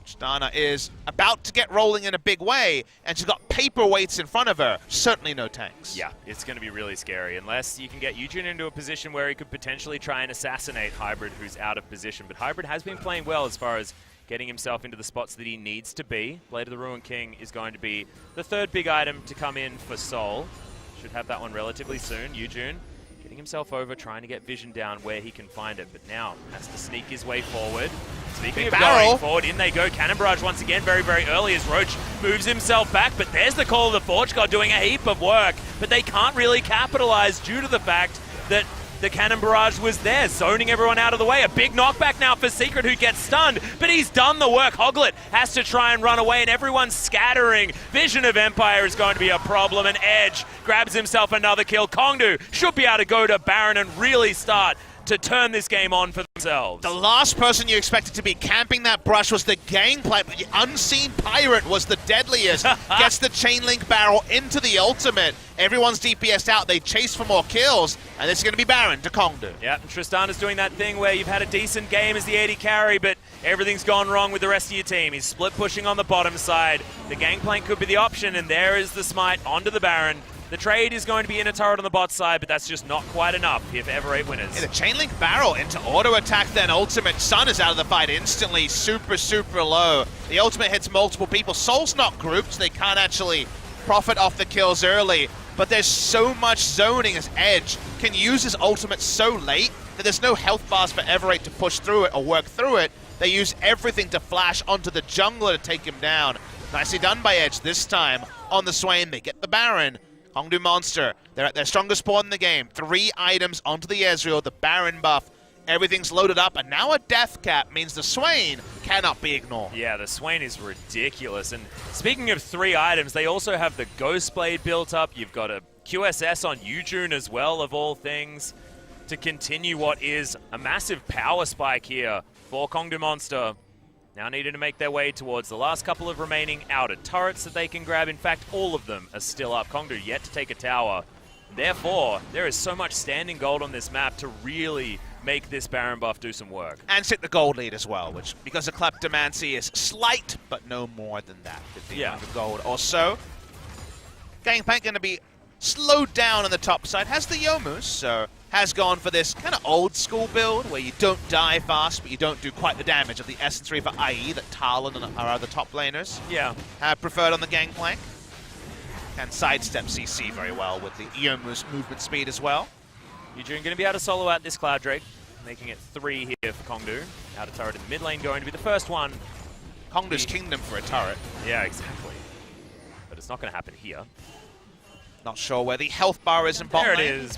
Stana is about to get rolling in a big way, and she's got paperweights in front of her. Certainly no tanks. Yeah, it's going to be really scary, unless you can get Eugene into a position where he could potentially try and assassinate Hybrid, who's out of position. But Hybrid has been playing well as far as getting himself into the spots that he needs to be. Blade of the Ruin King is going to be the 3rd big item to come in for Soul. Should have that one relatively soon. Eugene getting himself over, trying to get vision down where he can find it, but now has to sneak his way forward. Speaking of going forward, in they go. Cannon Barrage once again very, very early as Roach moves himself back, but there's the Call of the Forge God doing a heap of work, but they can't really capitalize due to the fact that the Cannon Barrage was there, zoning everyone out of the way. A big knockback now for Secret, who gets stunned, but he's done the work. Hoglet has to try and run away, and everyone's scattering. Vision of Empire is going to be a problem, and Edge grabs himself another kill. Kongdoo should be able to go to Baron and really start to turn this game on for themselves. The last person you expected to be camping that brush was the Gangplank, but the Unseen Pirate was the deadliest. Gets the Chain Link Barrel into the ultimate. Everyone's DPS'd out. They chase for more kills, and this is going to be Baron to Kongdoo. Yeah, and Tristana's doing that thing where you've had a decent game as the 80 carry, but everything's gone wrong with the rest of your team. He's split pushing on the bottom side. The Gangplank could be the option, and there is the smite onto the Baron. The trade is going to be in a turret on the bot side, but that's just not quite enough here for Ever8 winners. Yeah, the Chain Link Barrel into auto attack, then ultimate. Sun is out of the fight instantly, super, super low. The ultimate hits multiple people. Soul's not grouped, so they can't actually profit off the kills early, but there's so much zoning as Edge can use his ultimate so late that there's no health bars for Ever8 to push through it or work through it. They use everything to flash onto the jungler to take him down. Nicely done by Edge this time on the Swain. They get the Baron. Kongdoo Monster, they're at their strongest spawn in the game. 3 items onto the Ezreal, the Baron buff. Everything's loaded up, and now a death cap means the Swain cannot be ignored. Yeah, the Swain is ridiculous. And speaking of 3 items, they also have the Ghost Blade built up. You've got a QSS on Eugene as well, of all things, to continue what is a massive power spike here for Kongdoo Monster. Now needing to make their way towards the last couple of remaining outer turrets that they can grab. In fact, all of them are still up. Kongdoo yet to take a tower. Therefore, there is so much standing gold on this map to really make this Baron buff do some work. And sit the gold lead as well, which, because of Kleptomancy, is slight, but no more than that. 1500 gold or so. Gangplank going to be slowed down on the top side. Has the Yomu, so has gone for this kind of old school build where you don't die fast, but you don't do quite the damage of the Essence Reaver, i.e. that Talon and our other top laners have preferred on the Gangplank. Can sidestep CC very well with the Yomu's movement speed as well. Eugene going to be able to solo out this Cloud Drake, making it 3 here for Kongdoo. Outer turret in the mid lane going to be the first one. Kongdoo's kingdom for a turret. Yeah, exactly. But it's not going to happen here. Not sure where the health bar is in bot lane. There it is.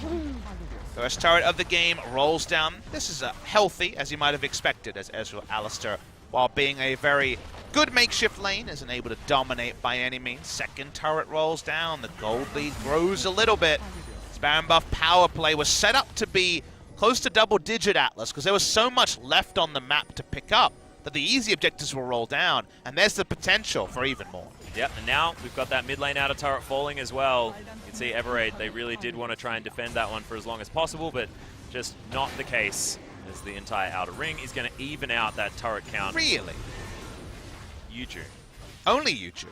First turret of the game rolls down. This is healthy, as you might have expected, as Ezreal Alistair, while being a very good makeshift lane, isn't able to dominate by any means. Second turret rolls down. The gold lead grows a little bit. This Baron buff power play was set up to be close to double-digit Atlas, because there was so much left on the map to pick up that the easy objectives will roll down, and there's the potential for even more. Yep, and now we've got that mid lane outer turret falling as well. You can see Ever8, they really did want to try and defend that one for as long as possible, but just not the case, as the entire outer ring is going to even out that turret count. Really? Yuju. Only Yuju.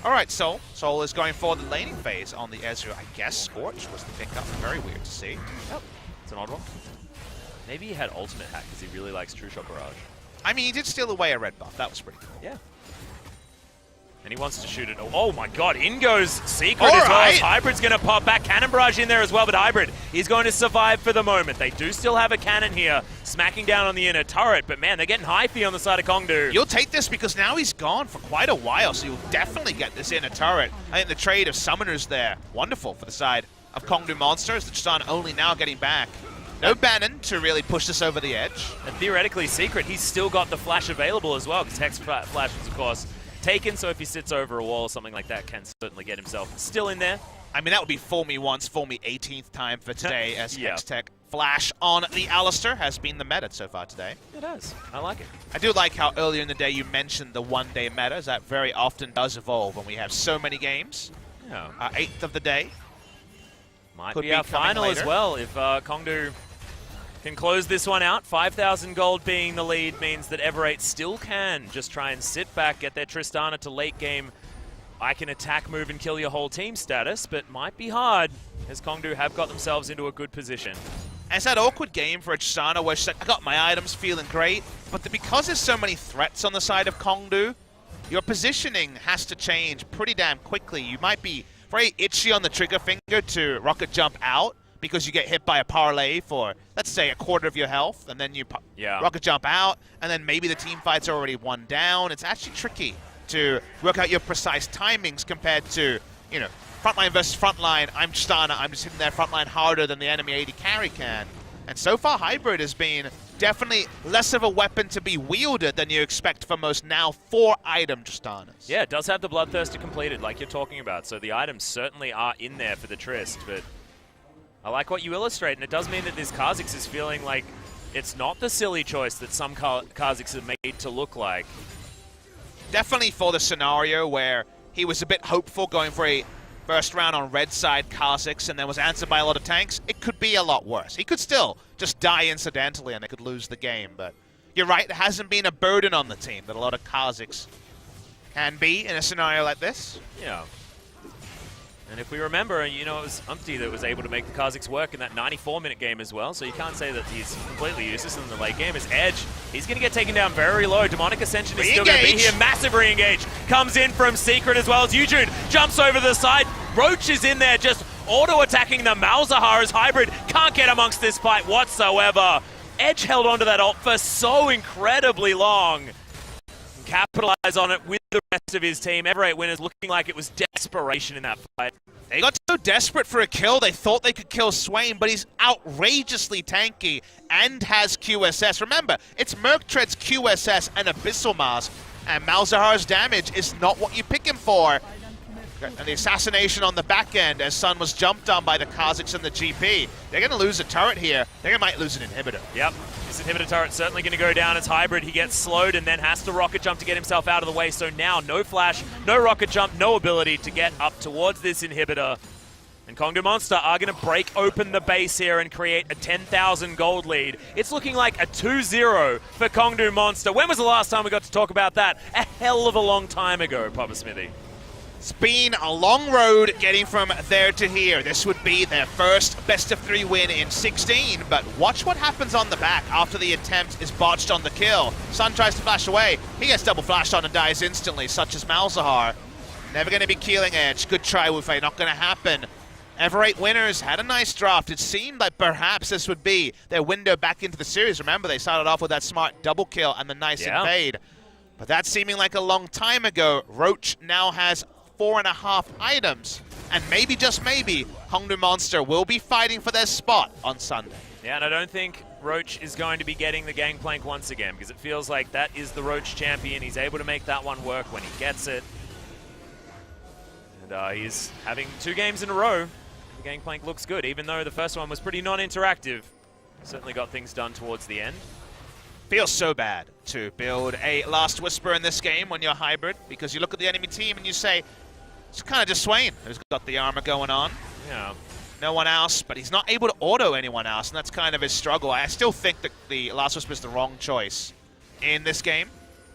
All right, Soul. Soul is going for the laning phase on the Ezreal. I guess Scorch was the pickup. Very weird to see. Yep, it's an odd one. Maybe he had ultimate hack because he really likes True Shot Barrage. I mean, he did steal away a red buff. That was pretty cool. Yeah. And he wants to shoot it. Oh my god, in goes Secret All as well. right. Hybrid's going to pop back. Cannon Barrage in there as well, but Hybrid is going to survive for the moment. They do still have a cannon here, smacking down on the inner turret, but man, they're getting hyphy on the side of Kongdoo. You'll take this because now he's gone for quite a while, so you'll definitely get this inner turret. I think the trade of summoners there, wonderful for the side of Kongdoo Monsters. The Tristana only now getting back. No Bannon to really push this over the edge. And theoretically, Secret, he's still got the flash available as well, because Hex Flash was, of course, taken, so if he sits over a wall or something like that, can certainly get himself still in there. I mean, that would be fool me once, fool me 18th time for today, as Yeah. Hextech Flash on the Alistair has been the meta so far today. It does. I like it. I do like how earlier in the day you mentioned the one-day meta, as that very often does evolve when we have so many games. Yeah. Our 8th of the day. Might Could be be our coming final as later. well if Kongdoo can close this one out. 5,000 gold being the lead means that Ever8 still can just try and sit back, get their Tristana to late game. I can attack, move, and kill your whole team status, but might be hard as Kongdoo have got themselves into a good position. And it's that awkward game for a Tristana where she's like, I got my items, feeling great, but because there's so many threats on the side of Kongdoo, your positioning has to change pretty damn quickly. You might be very itchy on the trigger finger to rocket jump out, because you get hit by a parlay for, let's say, a quarter of your health, and then you rocket jump out, and then maybe the team fight's already one down. It's actually tricky to work out your precise timings compared to, you know, frontline versus frontline. I'm Tristana, I'm just hitting their frontline harder than the enemy AD carry can. And so far, Hybrid has been definitely less of a weapon to be wielded than you expect for most now 4-item Tristanas. Yeah, it does have the Bloodthirster completed, like you're talking about, so the items certainly are in there for the Trist, but I like what you illustrate, and it does mean that this Kha'Zix is feeling like it's not the silly choice that some Kha'Zix are made to look like. Definitely for the scenario where he was a bit hopeful going for a first round on red side Kha'Zix and then was answered by a lot of tanks, it could be a lot worse. He could still just die incidentally and they could lose the game, but you're right, it hasn't been a burden on the team that a lot of Kha'Zix can be in a scenario like this. Yeah. And if we remember, you know, it was Umpty that was able to make the Kha'Zix work in that 94-minute game as well, so you can't say that he's completely useless in the late game. His Edge, he's going to get taken down very low. Demonic Ascension is still going to be here. Massive re-engage comes in from Secret as well as Yuju jumps over the side. Roach is in there just auto-attacking the Malzahar as Hybrid can't get amongst this fight whatsoever. Edge held onto that ult for so incredibly long. Capitalize on it with the rest of his team. Ever8 winners looking like it was desperation in that fight. They got so desperate for a kill, they thought they could kill Swain, but he's outrageously tanky and has QSS. Remember, it's Merktread's QSS and Abyssal Mask, and Malzahar's damage is not what you pick him for. And the assassination on the back end as Sun was jumped on by the Kha'Zix and the GP. They're going to lose a turret here. They might lose an inhibitor. Yep. This inhibitor turret certainly going to go down as Hybrid. He gets slowed and then has to rocket jump to get himself out of the way. So now no flash, no rocket jump, no ability to get up towards this inhibitor. And Kongdoo Monster are going to break open the base here and create a 10,000 gold lead. It's looking like a 2-0 for Kongdoo Monster. When was the last time we got to talk about that? A hell of a long time ago, Papa Smithy. It's been a long road getting from there to here. This would be their first best-of-3 win in 16, but watch what happens on the back after the attempt is botched on the kill. Sun tries to flash away. He gets double flashed on and dies instantly, such as Malzahar. Never going to be Keeling Edge. Good try, Wufei. Not going to happen. Ever8 winners had a nice draft. It seemed like perhaps this would be their window back into the series. Remember, they started off with that smart double kill and the nice invade. But that's seeming like a long time ago. Roach now has 4.5 items, and maybe, just maybe, Kongdoo Monster will be fighting for their spot on Sunday. Yeah, and I don't think Roach is going to be getting the gangplank once again, because it feels like that is the Roach champion. He's able to make that one work when he gets it. And he's having 2 games in a row. The gangplank looks good, even though the first one was pretty non-interactive. Certainly got things done towards the end. Feels so bad to build a Last Whisper in this game when you're hybrid, because you look at the enemy team and you say, it's kind of just Swain who's got the armor going on. Yeah. No one else, but he's not able to auto anyone else, and that's kind of his struggle. I still think that the Last Whisper is the wrong choice in this game.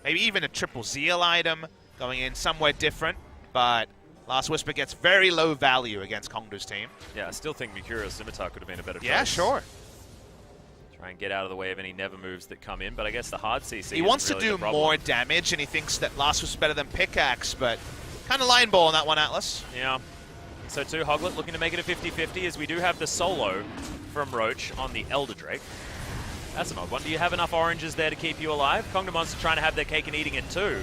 Maybe even a triple Zeal item going in somewhere different, but Last Whisper gets very low value against Kongdoo's team. Yeah, I still think Mercurial Scimitar could have been a better choice. Yeah, sure. Try and get out of the way of any never moves that come in, but I guess the hard CC He wants really to do more damage, and he thinks that Last Whisper is better than Pickaxe, but kind of line ball on that one, Atlas. Yeah. So too, Hoglet looking to make it a 50-50 as we do have the solo from Roach on the Elder Drake. That's an odd one. Do you have enough oranges there to keep you alive? Kongdoo Monster trying to have their cake and eating it too.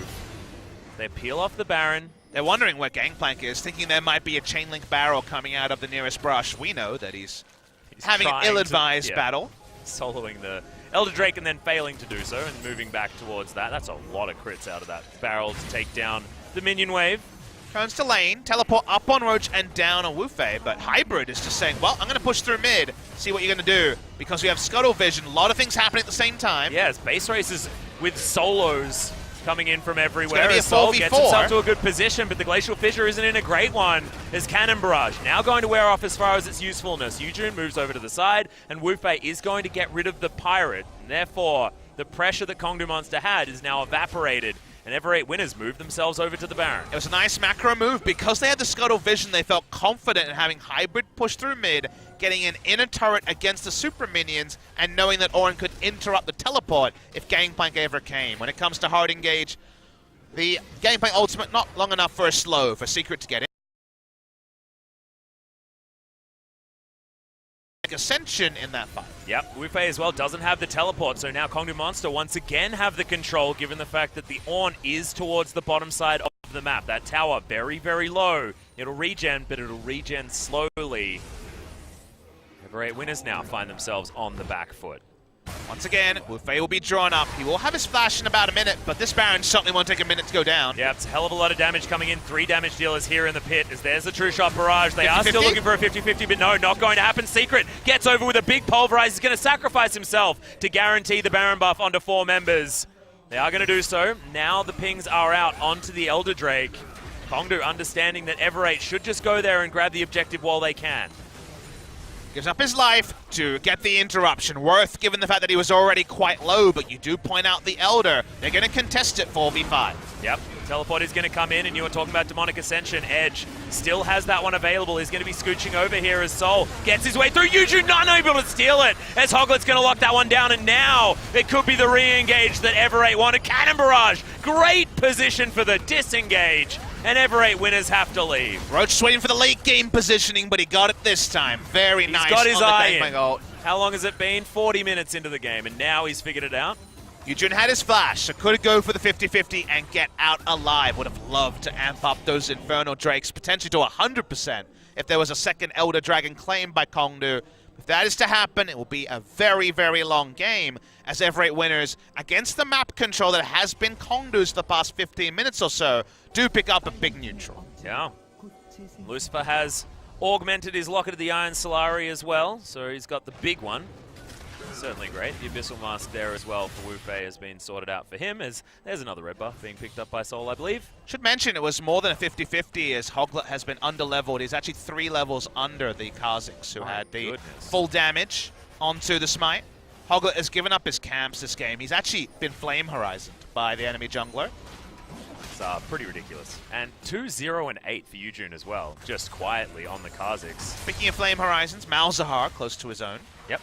They peel off the Baron. They're wondering where Gangplank is, thinking there might be a chain link barrel coming out of the nearest brush. We know that he's having an ill-advised battle. Soloing the Elder Drake and then failing to do so and moving back towards that. That's a lot of crits out of that barrel to take down the minion wave. Turns to lane, teleport up on Roach and down on Wufei, but Hybrid is just saying, well, I'm going to push through mid, see what you're going to do, because we have Scuttle Vision, a lot of things happening at the same time. Yeah, it's base races with solos coming in from everywhere. It's Sol be a 4v4. gets himself to a good position, but the Glacial Fissure isn't in a great one. As Cannon Barrage now going to wear off as far as its usefulness. Yujun moves over to the side, and Wufei is going to get rid of the Pirate, and therefore the pressure that Kongdoo Monster had is now evaporated. And Ever8 winners move themselves over to the Baron. It was a nice macro move. Because they had the Scuttle Vision, they felt confident in having Hybrid push through mid, getting an inner turret against the super minions, and knowing that Orin could interrupt the teleport if Gangplank ever came. When it comes to hard engage, the Gangplank ultimate not long enough for a slow for Secret to get in. Ascension in that fight. Yep, Wufei as well doesn't have the teleport, so now Kongdoo Monster once again have the control, given the fact that the Ornn is towards the bottom side of the map. That tower very, very low. It'll regen, but it'll regen slowly. Ever8 winners now find themselves on the back foot. Once again, Wufei will be drawn up. He will have his flash in about a minute, but this Baron certainly won't take a minute to go down. Yeah, it's a hell of a lot of damage coming in. 3 damage dealers here in the pit as there's the True Shot Barrage. They 50-50? are still looking for a 50-50, but no, not going to happen. Secret gets over with a big pulverize. He's going to sacrifice himself to guarantee the Baron buff onto 4 members. They are going to do so. Now the pings are out onto the Elder Drake. Kongdoo understanding that Ever8 should just go there and grab the objective while they can. Gives up his life to get the interruption. Worth, given the fact that he was already quite low, but you do point out the Elder. They're going to contest it 4v5. Yep, teleport is going to come in, and you were talking about Demonic Ascension. Edge still has that one available. He's going to be scooching over here as Sol gets his way through. Yujun not able to steal it, as Hoglet's going to lock that one down, and now it could be the re-engage that Ever8 wanted. Cannon Barrage, great position for the disengage. And Ever8 winners have to leave. Roach waiting for the late game positioning, but he got it this time. Very nice. He's got his eye in. Ult. How long has it been? 40 minutes into the game, and now he's figured it out. Yujun had his flash, so could go for the 50-50 and get out alive. Would have loved to amp up those Infernal Drakes, potentially to 100% if there was a second Elder Dragon claimed by Kongdoo. If that is to happen, it will be a very, very long game as Ever8 winners, against the map control that has been Kongdoo's the past 15 minutes or so, do pick up a big neutral. Yeah. Lucifer has augmented his Locket of the Iron Solari as well, so he's got the big one. Certainly great. The Abyssal Mask there as well for Wufei has been sorted out for him, as there's another red buff being picked up by Sol, I believe. Should mention it was more than a 50-50 as Hoglet has been underleveled. He's actually 3 levels under the Kha'Zix, who had the full damage onto the Smite. Hoglet has given up his camps this game. He's actually been Flame Horizoned by the enemy jungler. It's pretty ridiculous. And 2-0 and 8 for Yujun as well, just quietly on the Kha'Zix. Speaking of Flame Horizons, Malzahar close to his own. Yep.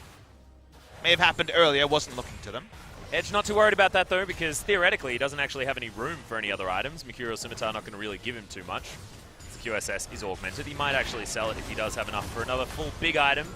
May have happened earlier, wasn't looking to them. Edge not too worried about that though, because theoretically he doesn't actually have any room for any other items. Mercurial Scimitar not going to really give him too much. The QSS is augmented. He might actually sell it if he does have enough for another full big item.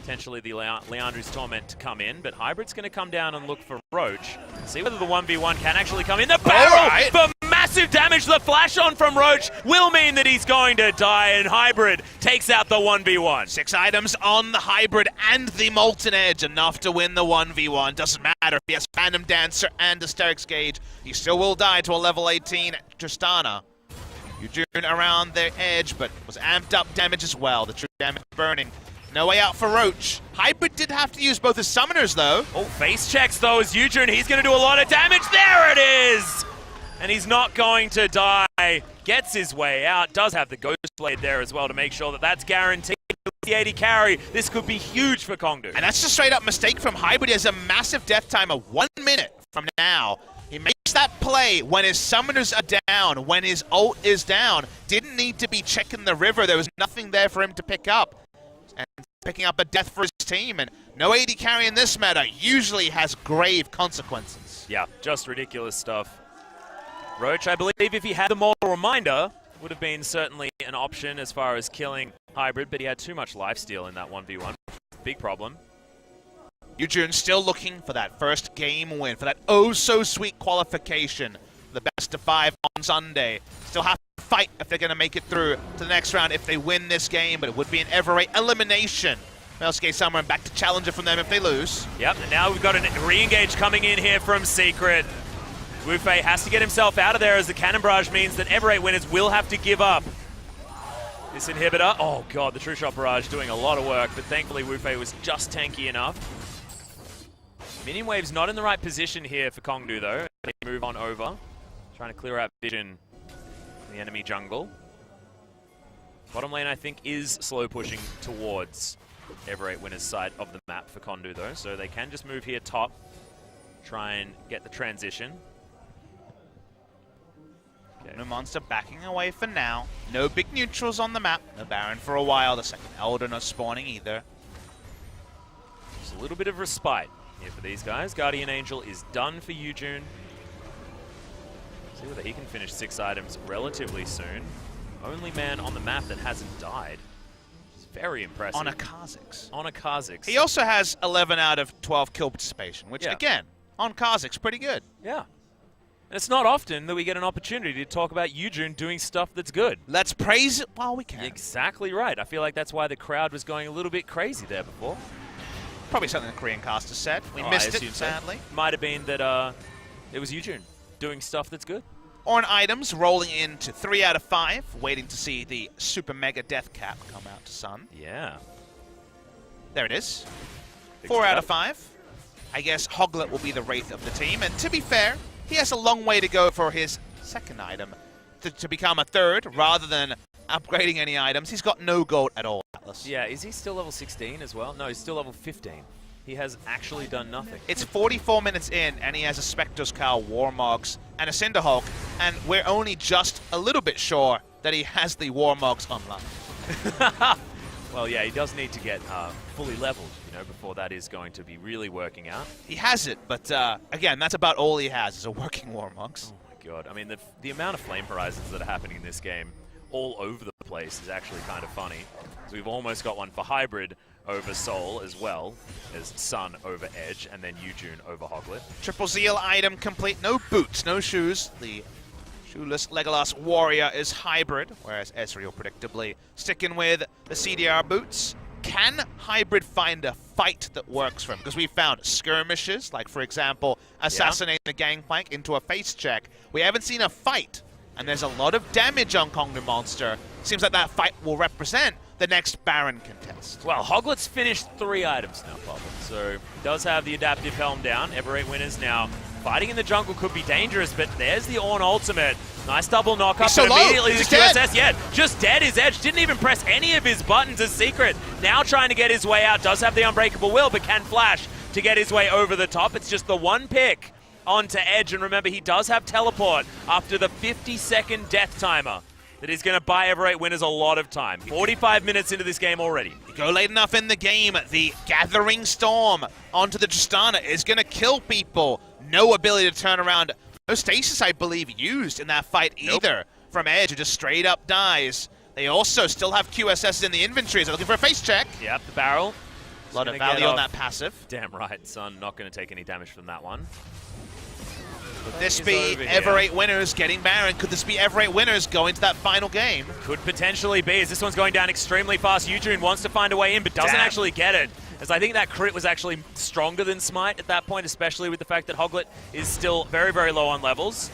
Potentially the Leandri's Torment to come in, but Hybrid's going to come down and look for Roach. See whether the 1v1 can actually come in. The barrel for massive damage. The flash on from Roach will mean that he's going to die, and Hybrid takes out the 1v1. 6 items on the Hybrid and the Molten Edge, enough to win the 1v1. Doesn't matter if he has Phantom Dancer and Asterix Gauge, he still will die to a level 18 Tristana. Yujun around the edge, but was amped up damage as well. The true damage burning No way out for Roach. Hybrid did have to use both his summoners, though. Oh, face checks, though, as Yujun. He's going to do a lot of damage. There it is! And he's not going to die. Gets his way out. Does have the Ghost Blade there as well to make sure that that's guaranteed. The 80 carry. This could be huge for Kongdoo. And that's just straight up mistake from Hybrid. He has a massive death time of 1 minute from now. He makes that play when his summoners are down, when his ult is down. Didn't need to be checking the river. There was nothing there for him to pick up. And picking up a death for his team. And no 80 carry in this meta usually has grave consequences. Yeah, just ridiculous stuff. Roach, I believe if he had the Mortal Reminder, would have been certainly an option as far as killing Hybrid, but he had too much lifesteal in that 1v1. Big problem. Yujun still looking for that first game win, for that oh-so-sweet qualification. The best of 5 on Sunday. Still have to fight if they're going to make it through to the next round if they win this game, but it would be an Ever8 elimination. LCK Summer and back to Challenger from them if they lose. Yep, and now we've got a re-engage coming in here from Secret. Wufei has to get himself out of there as the Cannon Barrage means that Ever8 winners will have to give up. This inhibitor, oh god, the True Shot Barrage doing a lot of work, but thankfully Wufei was just tanky enough. Minion Wave's not in the right position here for Kongdoo though. They move on over, trying to clear out vision in the enemy jungle. Bottom lane I think is slow pushing towards Ever8 winners' side of the map for Kongdoo though, so they can just move here top, try and get the transition. Okay. No monster backing away for now. No big neutrals on the map. No Baron for a while. The second Elder not spawning either. Just a little bit of respite here for these guys. Guardian Angel is done for Yujun. See whether he can finish 6 items relatively soon. Only man on the map that hasn't died. It's very impressive. On a Kha'Zix. On a Kha'Zix. He also has 11 out of 12 kill participation, which again, on Kha'Zix, pretty good. Yeah. And it's not often that we get an opportunity to talk about Yujun doing stuff that's good. Let's praise it while we can. Exactly right. I feel like that's why the crowd was going a little bit crazy there before. Probably something the Korean caster said. We missed it, sadly. So. Might have been that it was Yujun doing stuff that's good. Ornn items rolling into 3 out of 5, waiting to see the Super Mega Death Cap come out to Sun. Yeah. There it is. Big 4 out of 5. I guess Hoglet will be the Wraith of the team, and to be fair, he has a long way to go for his second item to become a third, rather than upgrading any items. He's got no gold at all, Atlas. Yeah, is he still level 16 as well? No, he's still level 15. He has actually done nothing. It's 44 minutes in, and he has a Spectre's Cowl, Warmogs, and a Cinderhulk, and we're only just a little bit sure that he has the Warmogs unlocked. Well, yeah, he does need to get fully leveled, you know, before that is going to be really working out. He has it, but again, that's about all he has is a working Warmogs. Oh my god, I mean, the amount of Flame Horizons that are happening in this game all over the place is actually kind of funny. So we've almost got one for Hybrid over Soul as well as Sun over Edge, and then Yujun over Hoglet. Triple Zeal item complete. No boots, no shoes. The shoeless Legolas Warrior is Hybrid, whereas Ezreal predictably sticking with the CDR boots. Can Hybrid find a fight that works for him? Because we found skirmishes, like for example, assassinating the Gangplank into a face check. We haven't seen a fight, and there's a lot of damage on Kongdoo Monster. Seems like that fight will represent the next Baron contest. Well, Hoglet's finished 3 items now, Papa. So he does have the Adaptive Helm down. Ever8 winners now. Fighting in the jungle could be dangerous, but there's the Ornn ultimate. Nice double knock up, so but immediately He's the QSS, dead. yeah, just dead. His Edge didn't even press any of his buttons as Secret. Now trying to get his way out, does have the Unbreakable Will, but can flash to get his way over the top. It's just the one pick onto Edge, and remember, he does have teleport after the 50-second death timer. That is going to buy Ever8 winners a lot of time. 45 minutes into this game already. You go late enough in the game, the Gathering Storm onto the Tristana is going to kill people. No ability to turn around. No stasis, I believe, used in that fight either from Edge, who just straight up dies. They also still have QSS in the inventory, so they're looking for a face check. Yep, the barrel. A lot of value on that passive. Damn right, Sun not going to take any damage from that one. Could this be Ever8 winners getting Baron? Could this be Ever8 winners going to that final game? Could potentially be, as this one's going down extremely fast. Yujun wants to find a way in, but doesn't actually get it. As I think that crit was actually stronger than Smite at that point, especially with the fact that Hoglet is still very, very low on levels.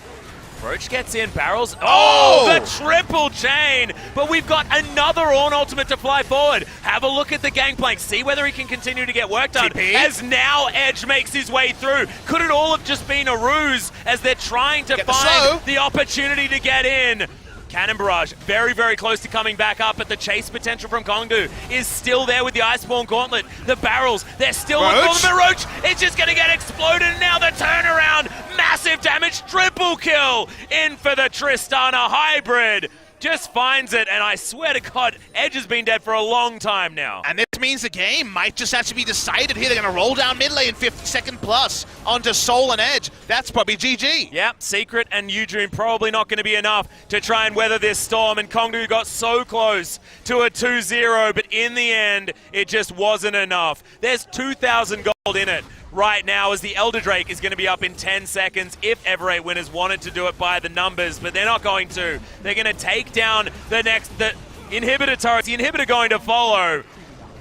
Roach gets in, barrels. Oh, the triple chain! But we've got another Ornn ultimate to fly forward. Have a look at the gangplank. See whether he can continue to get work done. TP. As now Edge makes his way through. Could it all have just been a ruse as they're trying to find the opportunity to get in? Cannon Barrage, very, very close to coming back up, but the chase potential from Kongdoo is still there with the Iceborne Gauntlet. The barrels, they're still with the Roach. It's just going to get exploded, and now the turnaround. Massive damage, triple kill in for the Tristana hybrid. Just finds it, and I swear to God, Edge has been dead for a long time now. And this means the game might just have to be decided here. They're going to roll down mid lane 50-second plus onto Soul and Edge. That's probably GG. Yep, Secret and Eugene probably not going to be enough to try and weather this storm, and Kongdoo got so close to a 2-0, but in the end, it just wasn't enough. There's 2,000 gold in it right now, as the Elder Drake is going to be up in 10 seconds if Ever8 winners wanted to do it by the numbers, but they're not going to. They're going to take down the inhibitor turrets. The inhibitor going to follow.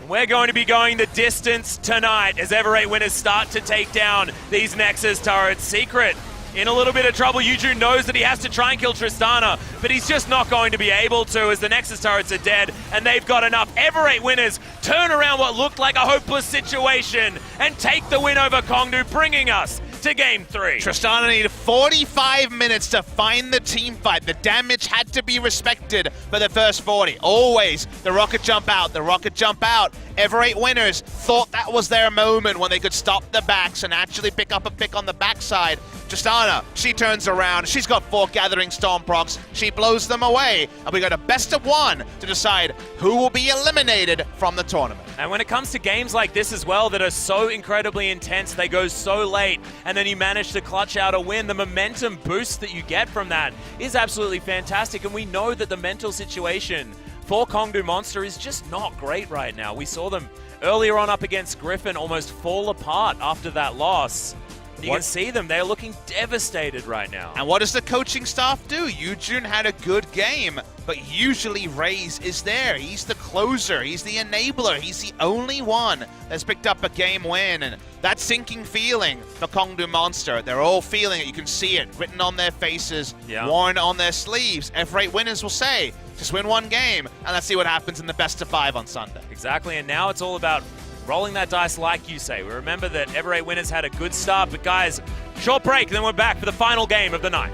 We're going to be going the distance tonight as Ever8 winners start to take down these Nexus turrets. Secret in a little bit of trouble. Yuju knows that he has to try and kill Tristana, but he's just not going to be able to, as the Nexus turrets are dead and they've got enough. Ever8 winners turn around what looked like a hopeless situation and take the win over Kongdoo, bringing us to Game 3. Tristana needed 45 minutes to find the team fight. The damage had to be respected for the first 40. Always the rocket jump out, the rocket jump out. Ever8 winners thought that was their moment when they could stop the backs and actually pick up a pick on the backside. Tristana, she turns around. She's got 4 Gathering Storm procs. She blows them away. And we got a best of 1 to decide who will be eliminated from the tournament. And when it comes to games like this as well that are so incredibly intense, they go so late, and then you manage to clutch out a win, the momentum boost that you get from that is absolutely fantastic. And we know that the mental situation for Kongdoo Monster is just not great right now. We saw them earlier on up against Griffin almost fall apart after that loss. You can see them, they're looking devastated right now. And what does the coaching staff do? Eugene had a good game, but usually Raze is there. He's the closer, he's the enabler, he's the only one that's picked up a game win. And that sinking feeling for Kongdoo Monster, they're all feeling it. You can see it written on their faces, worn on their sleeves. Ever8 winners will say, just win one game, and let's see what happens in the best of 5 on Sunday. Exactly, and now it's all about rolling that dice like you say. We remember that Ever8 winners had a good start, but guys, short break, then we're back for the final game of the night.